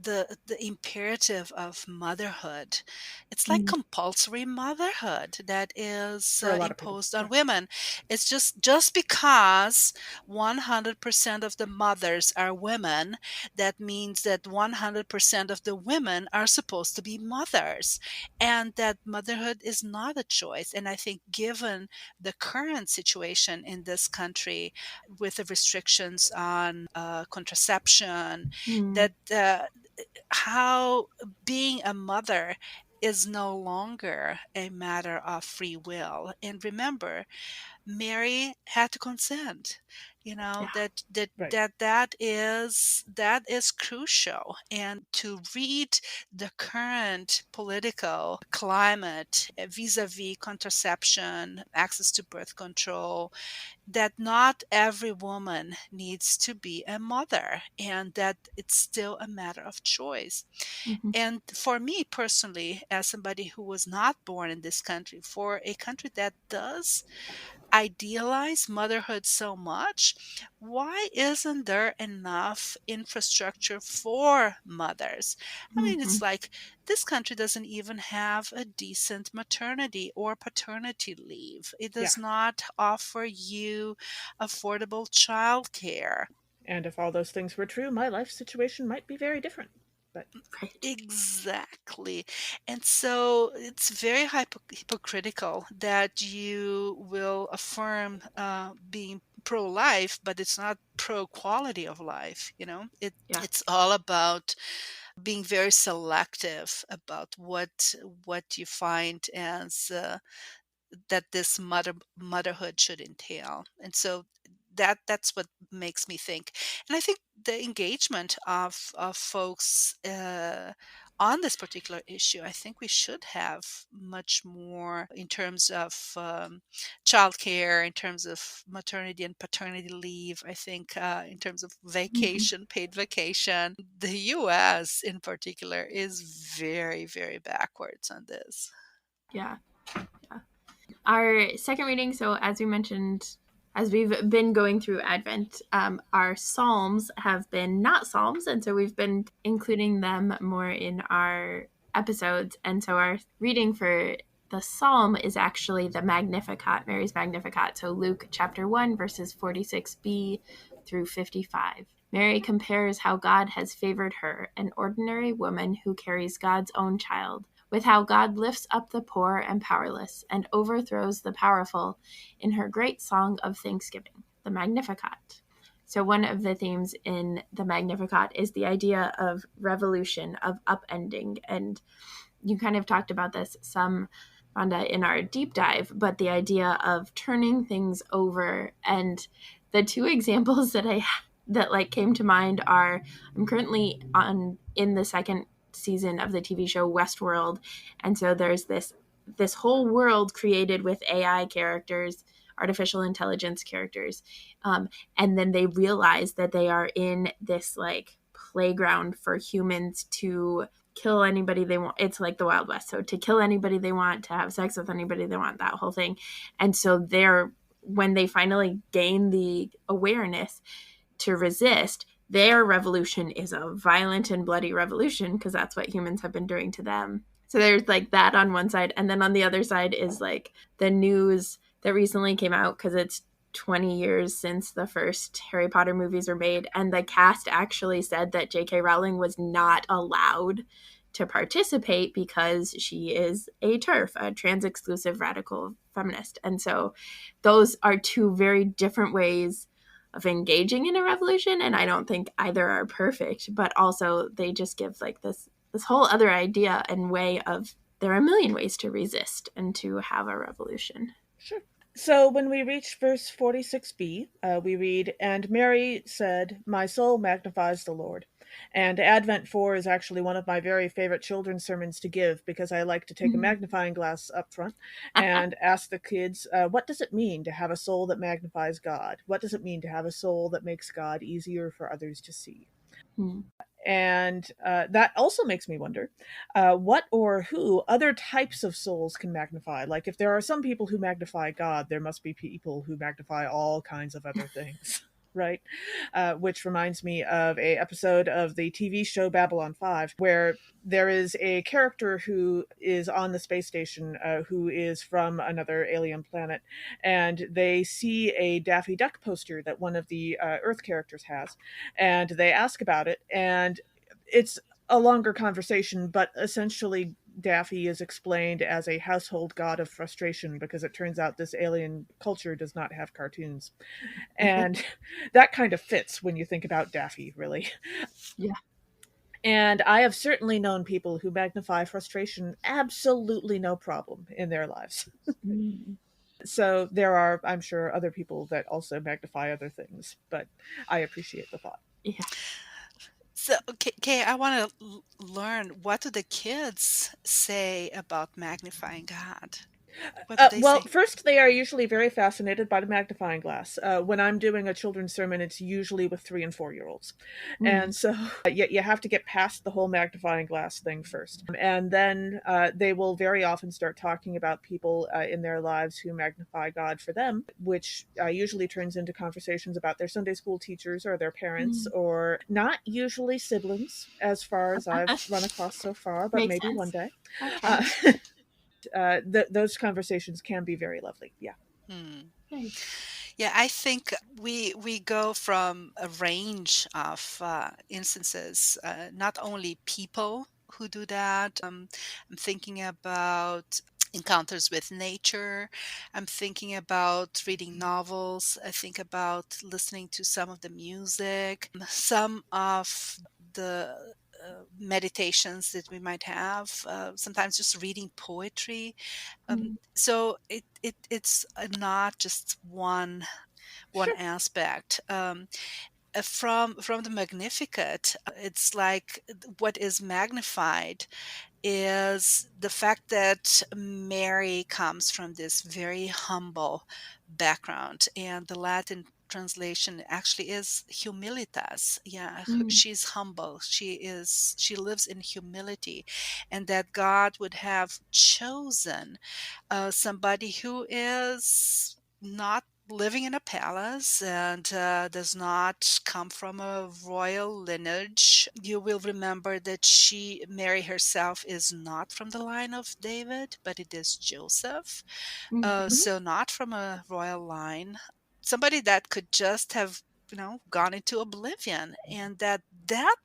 the imperative of motherhood. It's like Mm, compulsory motherhood that is For a lot of people. imposed on Yeah. women. It's just because 100% of the mothers are women, that means that 100% of the women are supposed to be mothers, and that motherhood is not a choice. And I think, given the current situation in this country, with the restrictions on contraception, mm, that how being a mother is no longer a matter of free will. And remember, Mary had to consent. yeah. Right. That is crucial. And to read the current political climate vis-a-vis contraception, access to birth control, that not every woman needs to be a mother, and that it's still a matter of choice. Mhm, And for me personally, as somebody who was not born in this country, for a country that does idealize motherhood so much, why isn't there enough infrastructure for mothers? I mean, mhm. it's like this country doesn't even have a decent maternity or paternity leave. It Yeah. does not offer you affordable childcare. And if all those things were true, my life situation might be very different. But Right. Exactly. And so it's very hypocritical that you will affirm being pro-life, but it's not pro-quality of life. Yeah. It's all about being very selective about what you find as that this motherhood should entail. And so that's what makes me think. And I think the engagement of folks on this particular issue, I think we should have much more in terms of childcare, in terms of maternity and paternity leave. I think in terms of Mhm. vacation, paid vacation, the US in particular is very, very backwards on this. Yeah. Our second reading, so as we mentioned, as we've been going through Advent, our Psalms have been not Psalms, and so we've been including them more in our episodes. And so our reading for the Psalm is actually the Magnificat, Mary's Magnificat. So Luke chapter 1, verses 46b through 55. Mary compares how God has favored her, an ordinary woman who carries God's own child, with how God lifts up the poor and powerless and overthrows the powerful in her great song of thanksgiving, the Magnificat. So, one of the themes in the Magnificat is the idea of revolution, of upending. And you kind of talked about this some, Rhonda, in our deep dive, but the idea of turning things over. And the two examples that like came to mind are, I'm currently on in the second season of the TV show Westworld, and so there's this whole world created with AI characters, artificial intelligence characters, and then they realize that they are in this like playground for humans to kill anybody they want. It's like the Wild West. So to kill anybody they want, to have sex with anybody they want, that whole thing. And so when they finally gain the awareness to resist, their revolution is a violent and bloody revolution because that's what humans have been doing to them. So there's like that on one side. And then on the other side is like the news that recently came out because it's 20 years since the first Harry Potter movies were made. And the cast actually said that J.K. Rowling was not allowed to participate because she is a TERF, a trans exclusive radical feminist. And so those are two very different ways of engaging in a revolution, and I don't think either are perfect, but also they just give like this whole other idea and way of there are a million ways to resist and to have a revolution. Sure. So when we reach verse 46b, we read, "And Mary said, 'My soul magnifies the Lord.'" And Advent 4 is actually one of my very favorite children's sermons to give because I like to take a magnifying glass up front and ask the kids, what does it mean to have a soul that magnifies God? What does it mean to have a soul that makes God easier for others to see? And that also makes me wonder what or who other types of souls can magnify. Like, if there are some people who magnify God, there must be people who magnify all kinds of other things. Right? Which reminds me of a episode of the TV show Babylon 5, where there is a character who is on the space station who is from another alien planet, and they see a Daffy Duck poster that one of the Earth characters has, and they ask about it, and it's a longer conversation, but essentially Daffy is explained as a household god of frustration because it turns out this alien culture does not have cartoons. And that kind of fits when you think about Daffy, really. Yeah. And I have certainly known people who magnify frustration absolutely no problem in their lives. So there are, I'm sure, other people that also magnify other things, but I appreciate the thought. Yeah. So, Kay, I want to learn, what do the kids say about magnifying God? What do they Well, say? first, they are usually very fascinated by the magnifying glass. When I'm doing a children's sermon, it's usually with 3 and 4 year olds. And so you have to get past the whole magnifying glass thing first. And then they will very often start talking about people in their lives who magnify God for them, which usually turns into conversations about their Sunday school teachers or their parents, or not usually siblings, as far as I've run across so far, but Makes maybe one sense. day. Okay. Those conversations can be very lovely. Yeah. Hmm. Nice. Yeah, I think we go from a range of instances, not only people who do that. I'm thinking about encounters with nature. I'm thinking about reading novels. I think about listening to some of the music, some of the meditations that we might have. Sometimes just reading poetry. So it's not just one Sure. aspect. from the Magnificat, it's like what is magnified is the fact that Mary comes from this very humble background, and the Latin translation actually is humilitas. Yeah, Mm, she's humble. She lives in humility, and that God would have chosen somebody who is not living in a palace and does not come from a royal lineage. You will remember that Mary herself, is not from the line of David, but it is Joseph. mhm, So not from a royal line. Somebody that could just have, gone into oblivion, and that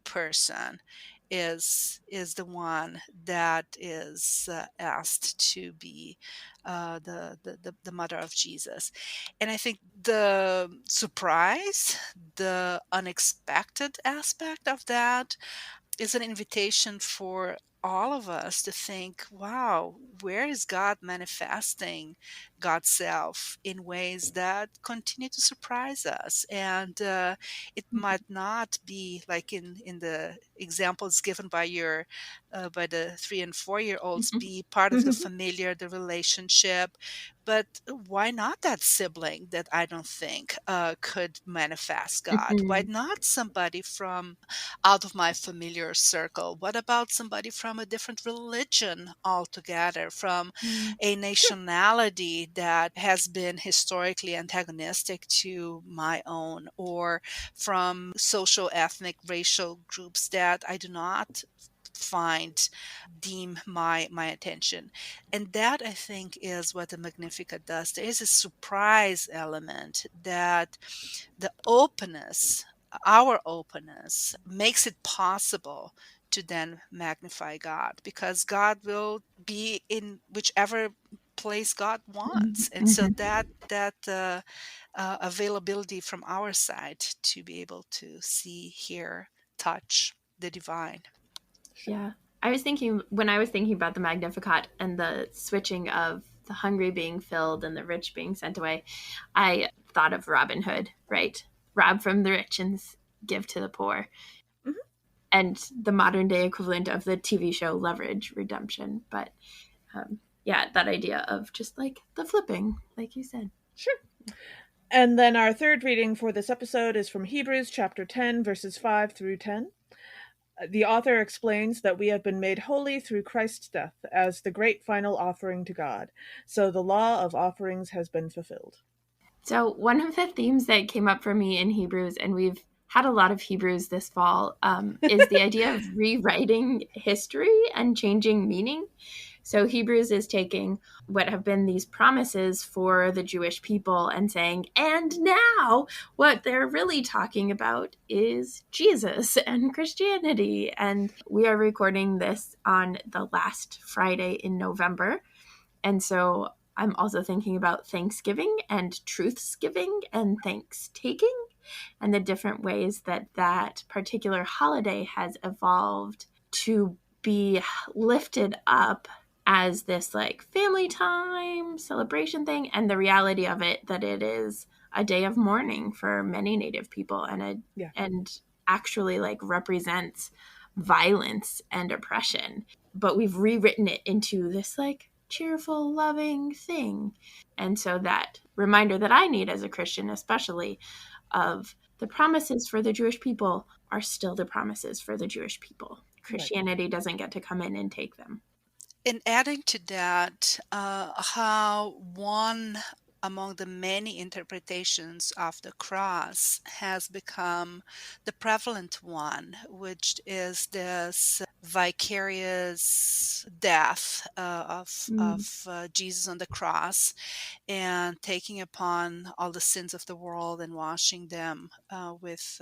person is the one that is asked to be the mother of Jesus. And I think the surprise, the unexpected aspect of that is an invitation for all of us to think, wow, where is God manifesting God's self in ways that continue to surprise us? And it mhm, might not be like in the examples given by your by the 3 and 4 year olds, mhm, be part of the mhm, familiar, the relationship. But why not that sibling that I don't think could manifest God? Why mhm, not somebody from out of my familiar circle? What about somebody from a different religion altogether, from mm, a Sure. nationality that has been historically antagonistic to my own, or from social, ethnic, racial groups that I do not find deem my attention? And that, I think, is what the Magnificat does. There is a surprise element that the openness, our openness, makes it possible to then magnify God, because God will be in whichever place God mhm, wants. And so mhm. that availability from our side to be able to see, hear, touch the divine. Sure. Yeah. I was thinking when I was thinking about the Magnificat and the switching of the hungry being filled and the rich being sent away, I thought of Robin Hood, right? Rob from the rich and give to the poor. Mhm. And the modern day equivalent of the TV show Leverage Redemption. But yeah, that idea of just like the flipping, like you said. Sure. And then our third reading for this episode is from Hebrews chapter 10, verses 5 through 10. The author explains that we have been made holy through Christ's death as the great final offering to God. So the law of offerings has been fulfilled. So, one of the themes that came up for me in Hebrews, and we've had a lot of Hebrews this fall, is the idea of rewriting history and changing meaning. So, Hebrews is taking what have been these promises for the Jewish people and saying, and now what they're really talking about is Jesus and Christianity. And we are recording this on the last Friday in November. And so I'm also thinking about Thanksgiving and Truthsgiving and Thanks taking and the different ways that that particular holiday has evolved to be lifted up as this like family time celebration thing, and the reality of it that it is a day of mourning for many Native people, Yeah, and actually like represents violence and oppression, but we've rewritten it into this like cheerful loving thing. And so that reminder that I need as a Christian especially of the promises for the Jewish people are still the promises for the Jewish people. right. Christianity doesn't get to come in and take them. In adding to that, how one among the many interpretations of the cross has become the prevalent one, which is this vicarious death Mm, of Jesus on the cross, and taking upon all the sins of the world and washing them with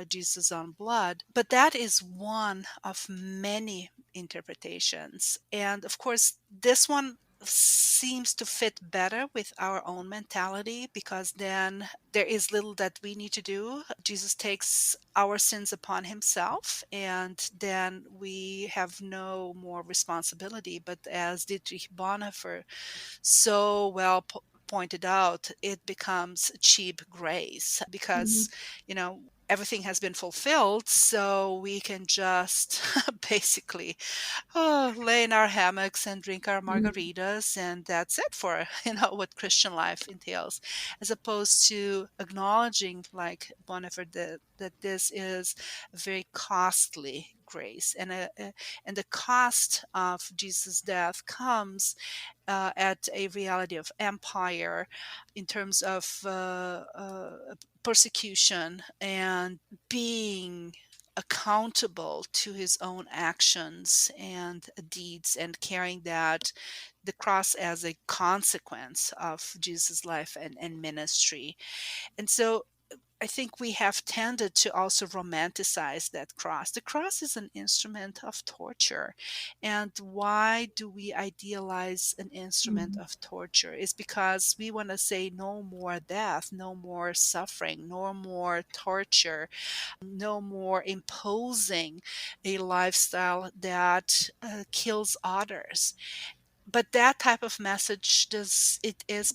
Jesus' own blood. But that is one of many interpretations. And of course, this one seems to fit better with our own mentality, because then there is little that we need to do. Jesus takes our sins upon himself, and then we have no more responsibility. But as Dietrich Bonhoeffer so well pointed out, it becomes cheap grace because, you know, everything has been fulfilled. So we can just basically lay in our hammocks and drink our margaritas, and that's it for what Christian life entails, as opposed to acknowledging, like Bonhoeffer did, that this is a very costly grace, and the cost of Jesus' death comes at a reality of empire in terms of persecution and being accountable to his own actions and deeds, and carrying that the cross as a consequence of Jesus' life and ministry. And so I think we have tended to also romanticize that cross. The cross is an instrument of torture. And why do we idealize an instrument of torture? Is because we want to say no more death, no more suffering, no more torture, no more imposing a lifestyle that kills others. But that type of message is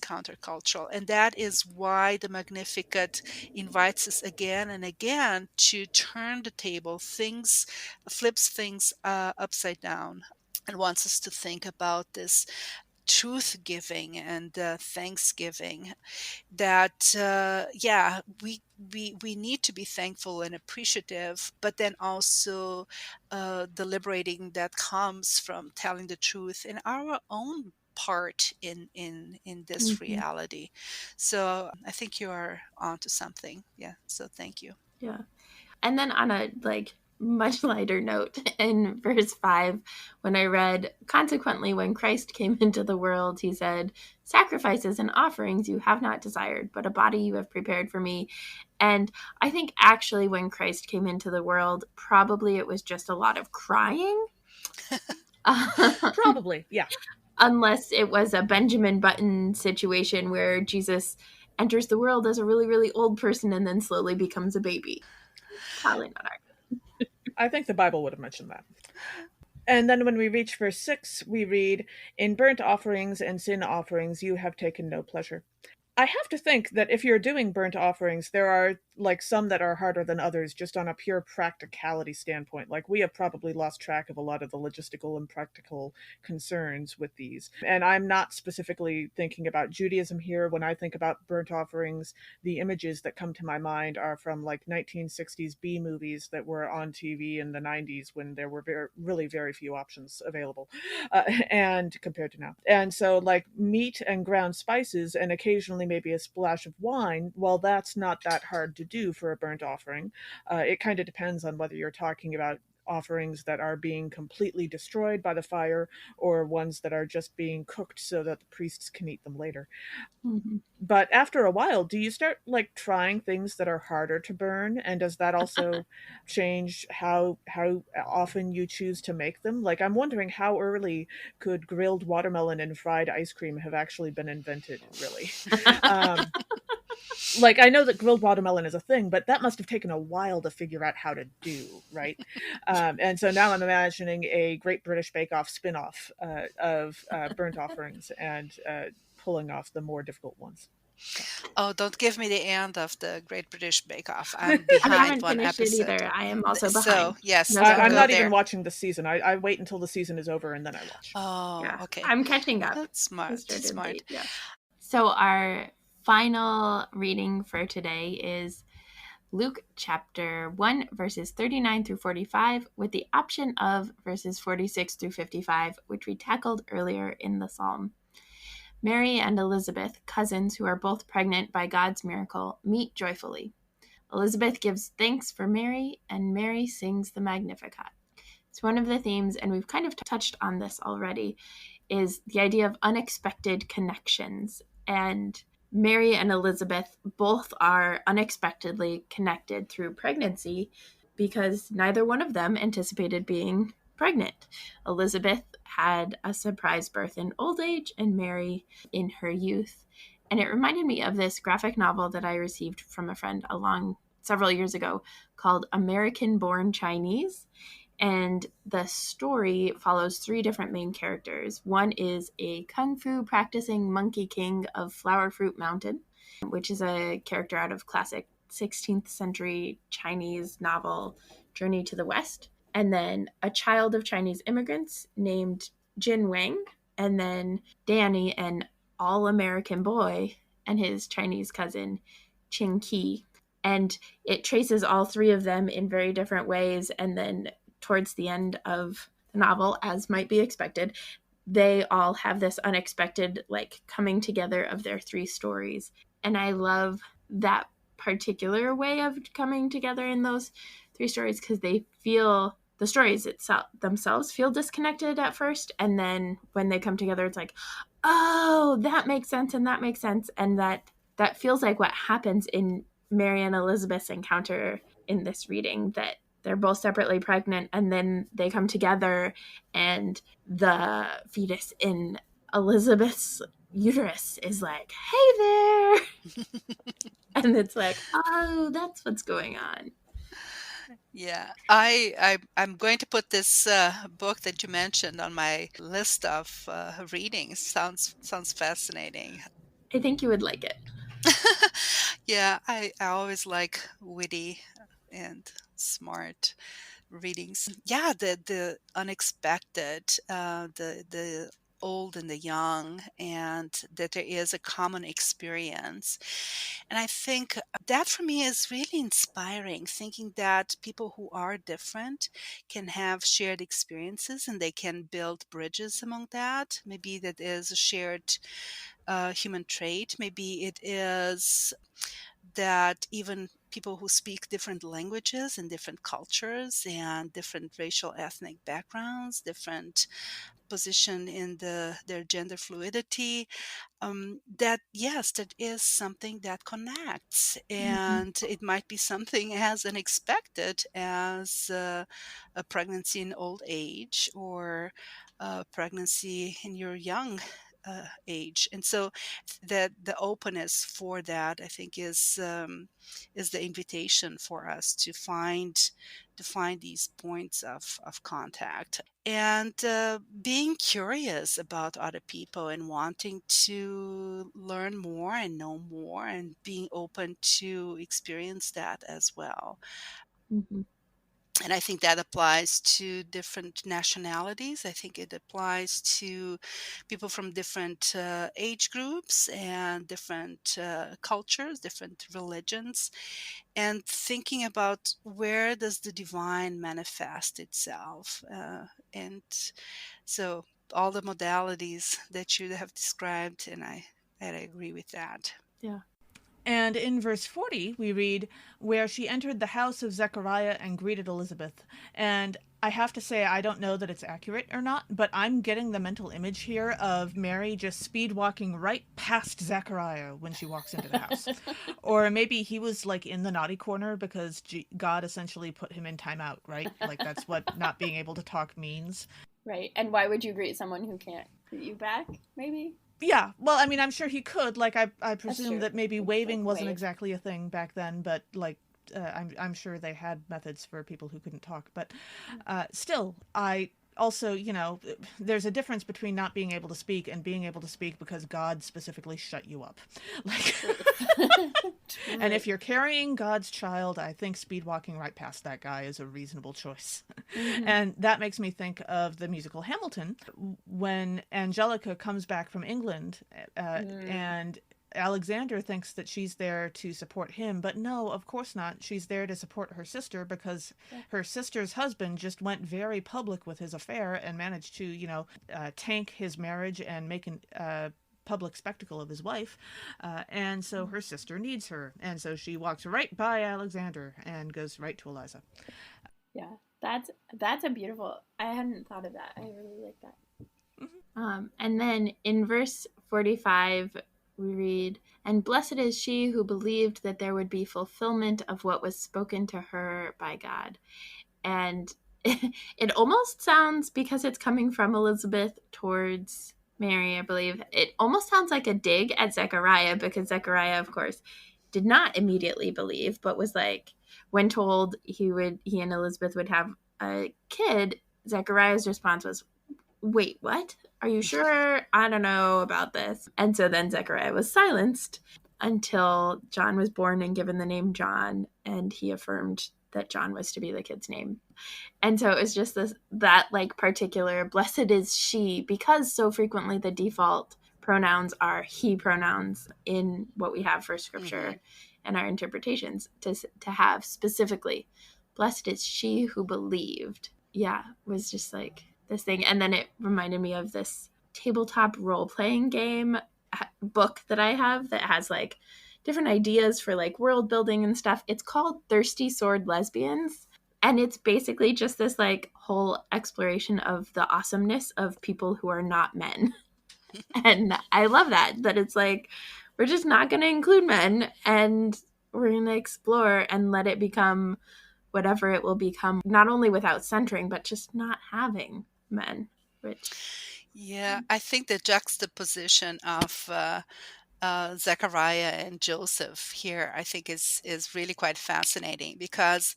countercultural, and that is why the Magnificat invites us again and again to turn the table, things flips things upside down, and wants us to think about this truth giving and thanksgiving, that we need to be thankful and appreciative, but then also the liberating that comes from telling the truth in our own part in this reality. So I think you are onto something. Yeah, so thank you. Yeah. And then on a much lighter note, in verse 5, when I read, "Consequently, when Christ came into the world, he said, 'Sacrifices and offerings you have not desired, but a body you have prepared for me.'" And I think actually when Christ came into the world, probably it was just a lot of crying. Probably, yeah. Unless it was a Benjamin Button situation where Jesus enters the world as a really, really old person and then slowly becomes a baby. Probably not our. I think the Bible would have mentioned that. And then when we reach verse 6, we read, "In burnt offerings and sin offerings you have taken no pleasure." I have to think that if you're doing burnt offerings, there are some that are harder than others, just on a pure practicality standpoint. Like, we have probably lost track of a lot of the logistical and practical concerns with these. And I'm not specifically thinking about Judaism here. When I think about burnt offerings, the images that come to my mind are from 1960s B movies that were on TV in the 90s, when there were really very few options available, and compared to now. And so meat and ground spices and occasionally maybe a splash of wine, well, that's not that hard to do for a burnt offering. It kind of depends on whether you're talking about offerings that are being completely destroyed by the fire, or ones that are just being cooked so that the priests can eat them later. But after a while, do you start trying things that are harder to burn? And does that also change how often you choose to make them? I'm wondering, how early could grilled watermelon and fried ice cream have actually been invented, really? I know that grilled watermelon is a thing, but that must have taken a while to figure out how to do, right? And so now I'm imagining a Great British Bake Off spin-off of burnt offerings, and pulling off the more difficult ones. Oh, don't give me the end of the Great British Bake Off. I'm I haven't behind one finished episode. it either. I am also behind. So yes, No, I'm not there. even watching the season. I wait until the season is over and then I watch. Oh, Yeah. okay. I'm catching up. That's smart. Smart. Late, yeah. So our final reading for today is Luke chapter 1, verses 39 through 45, with the option of verses 46 through 55, which we tackled earlier in the psalm. Mary and Elizabeth, cousins who are both pregnant by God's miracle, meet joyfully. Elizabeth gives thanks for Mary, and Mary sings the Magnificat. It's one of the themes, and we've kind of touched on this already, is the idea of unexpected connections. And Mary and Elizabeth both are unexpectedly connected through pregnancy because neither one of them anticipated being pregnant. Elizabeth had a surprise birth in old age, and Mary in her youth. And it reminded me of this graphic novel that I received from a friend several years ago called American Born Chinese. And the story follows three different main characters. One is a kung fu practicing monkey king of Flower Fruit Mountain, which is a character out of classic 16th century Chinese novel Journey to the West. And then a child of Chinese immigrants named Jin Wang. And then Danny, an all American boy, and his Chinese cousin, Ching Qi. And it traces all three of them in very different ways. And then towards the end of the novel, as might be expected, they all have this unexpected like coming together of their three stories. And I love that particular way of coming together in those three stories because they feel the stories themselves feel disconnected at first, and then when they come together it's like, oh, that makes sense and that makes sense. And that feels like what happens in Mary and Elizabeth's encounter in this reading, that they're both separately pregnant and then they come together and the fetus in Elizabeth's uterus is like, hey there. And it's like, oh, that's what's going on. Yeah, I'm going to put this book that you mentioned on my list of readings. Sounds fascinating. I think you would like it. Yeah, I always like witty and smart readings. Yeah, the unexpected, the old and the young, and that there is a common experience. And I think that for me is really inspiring, thinking that people who are different can have shared experiences and they can build bridges among that. Maybe that is a shared human trait. Maybe it is that even people who speak different languages and different cultures and different racial ethnic backgrounds, different position in their gender fluidity, that yes, that is something that connects, Mm-hmm. and it might be something as unexpected as a pregnancy in old age or a pregnancy in your young age. And so that the openness for that, I think, is the invitation for us to find these points of contact, and being curious about other people and wanting to learn more and know more and being open to experience that as well. Mm-hmm. And I think that applies to different nationalities. I think it applies to people from different age groups and different cultures, different religions, and thinking about where does the divine manifest itself. And so all the modalities that you have described, and I agree with that. Yeah. And in verse 40, we read, where she entered the house of Zechariah and greeted Elizabeth. And I have to say, I don't know that it's accurate or not, but I'm getting the mental image here of Mary just speed walking right past Zechariah when she walks into the house. Or maybe he was like in the naughty corner because God essentially put him in timeout, right? Like that's what not being able to talk means. Right. And why would you greet someone who can't greet you back, maybe? Yeah, well, I mean, I'm sure he could. Like, I presume true. that maybe Like waving wasn't wave. exactly a thing back then, but like, I'm sure they had methods for people who couldn't talk. But still, I also, there's a difference between not being able to speak and being able to speak because God specifically shut you up. Like, and if you're carrying God's child, I think speed walking right past that guy is a reasonable choice. Mm-hmm. And that makes me think of the musical Hamilton when Angelica comes back from England and Alexander thinks that she's there to support him, but no, of course not. She's there to support her sister because her sister's husband just went very public with his affair and managed to, tank his marriage and make a public spectacle of his wife. And so her sister needs her. And so she walks right by Alexander and goes right to Eliza. Yeah, that's a beautiful. I hadn't thought of that. I really like that. Mm-hmm. And then in verse 45, we read, "And blessed is she who believed that there would be fulfillment of what was spoken to her by God." And it almost sounds, because it's coming from Elizabeth towards Mary, I believe, it almost sounds like a dig at Zechariah, because Zechariah, of course, did not immediately believe, but was like, when told he and Elizabeth would have a kid, Zechariah's response was, wait, what? Are you sure? I don't know about this. And so then Zechariah was silenced until John was born and given the name John, and he affirmed that John was to be the kid's name. And so it was just that like particular blessed is she, because so frequently the default pronouns are he pronouns in what we have for scripture and our interpretations, to have specifically blessed is she who believed. Yeah, was just like this thing. And then it reminded me of this tabletop role-playing game book that I have that has like different ideas for like world building and stuff. It's called Thirsty Sword Lesbians. And it's basically just this like whole exploration of the awesomeness of people who are not men. And I love that it's like, we're just not going to include men, and we're going to explore and let it become whatever it will become, not only without centering, but just not having men, which... Yeah, I think the juxtaposition of Zechariah and Joseph here, I think is really quite fascinating, because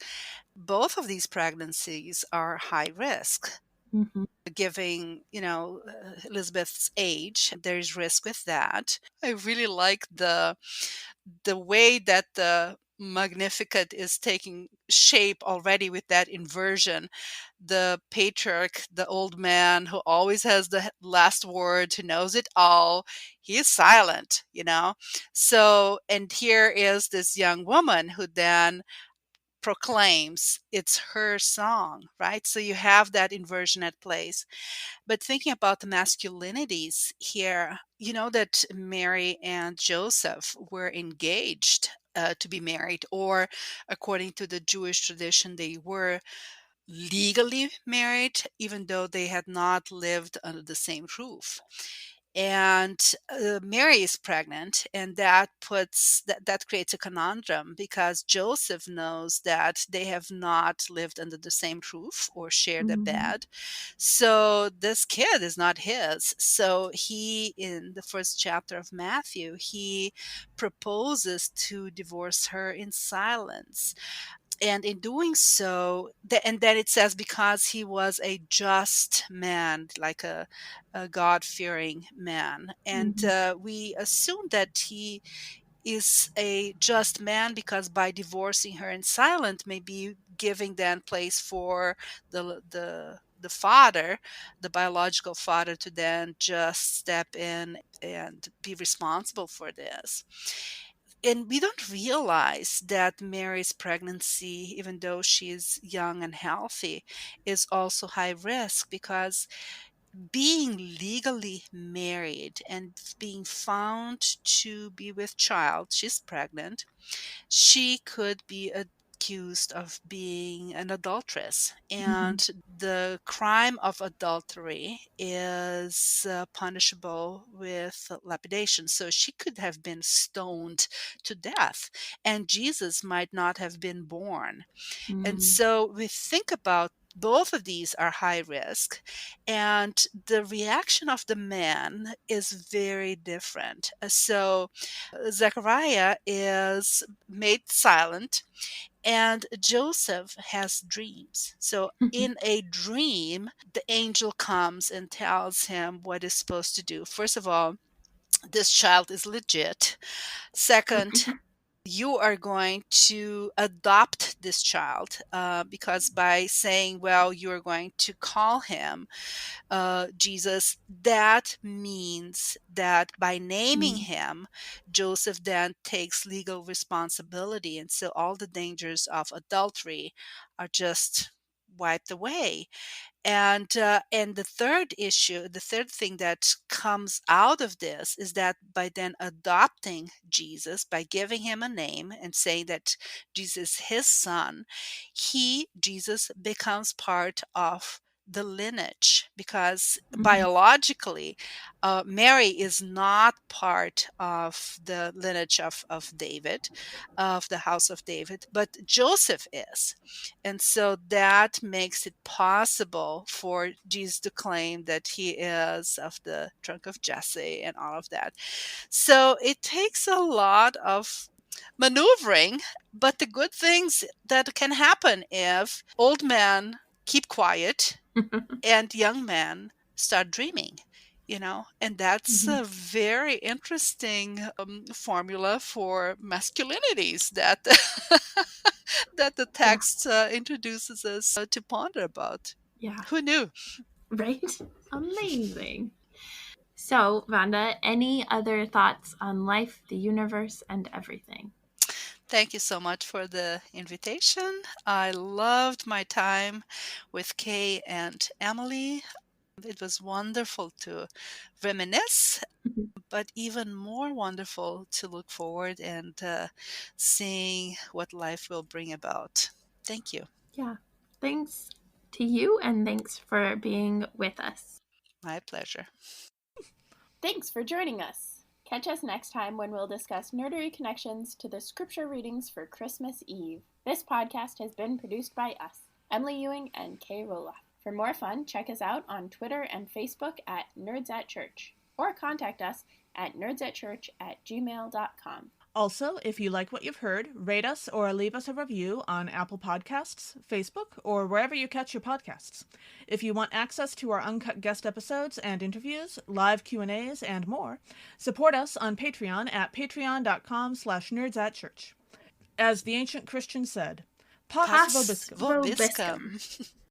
both of these pregnancies are high risk. Mm-hmm. Giving, Elizabeth's age, there's risk with that. I really like the way that the Magnificat is taking shape already with that inversion. The patriarch, the old man who always has the last word, who knows it all, he is silent, So, and here is this young woman who then proclaims it's her song, right? So you have that inversion at place. But thinking about the masculinities here, you know that Mary and Joseph were engaged to be married, or according to the Jewish tradition, they were legally married, even though they had not lived under the same roof. And Mary is pregnant, and that creates a conundrum, because Joseph knows that they have not lived under the same roof or shared a Mm-hmm. bed, so this kid is not his. So he, in the first chapter of Matthew, he proposes to divorce her in silence. And in doing so, and then it says, because he was a just man, like a God-fearing man. And Mm-hmm. we assume that he is a just man, because by divorcing her in silent, maybe giving then place for the father, the biological father, to then just step in and be responsible for this. And we don't realize that Mary's pregnancy, even though she's young and healthy, is also high risk, because being legally married and being found to be with child, she's pregnant, she could be accused of being an adulteress. Mm-hmm. And the crime of adultery is punishable with lapidation. So she could have been stoned to death, and Jesus might not have been born. And Mm-hmm. so we think about both of these are high risk, and the reaction of the man is very different. So Zechariah is made silent, and Joseph has dreams. So in a dream, the angel comes and tells him what he's supposed to do. First of all, this child is legit. Second, you are going to adopt this child, because by saying, well, you're going to call him Jesus, that means that by naming Mm-hmm. him, Joseph then takes legal responsibility. And so all the dangers of adultery are just wiped away. And the third thing that comes out of this is that by then adopting Jesus, by giving him a name and saying that Jesus is his son, Jesus becomes part of the lineage, because Mm-hmm. biologically, Mary is not part of the lineage of David, of the house of David, but Joseph is. And so that makes it possible for Jesus to claim that he is of the trunk of Jesse and all of that. So it takes a lot of maneuvering, but the good things that can happen if old men keep quiet and young men start dreaming, and that's Mhm. a very interesting formula for masculinities that that the Yeah. text introduces us to ponder about. Yeah. Who knew? Right? Amazing. So, Vanda, any other thoughts on life, the universe, and everything? Thank you so much for the invitation. I loved my time with Kay and Emily. It was wonderful to reminisce, Mhm. but even more wonderful to look forward and seeing what life will bring about. Thank you. Yeah. Thanks to you, and thanks for being with us. My pleasure. Thanks for joining us. Catch us next time when we'll discuss nerdery connections to the scripture readings for Christmas Eve. This podcast has been produced by us, Emily Ewing and Kay Rohloff. For more fun, check us out on Twitter and Facebook at Nerds at Church, or contact us at nerdsatchurch@gmail.com. Also, if you like what you've heard, rate us or leave us a review on Apple Podcasts, Facebook, or wherever you catch your podcasts. If you want access to our uncut guest episodes and interviews, live Q&As, and more, support us on Patreon at patreon.com/nerdsatchurch. As the ancient Christians said, Pax Pax vobiscum. Vobiscum. vobiscum.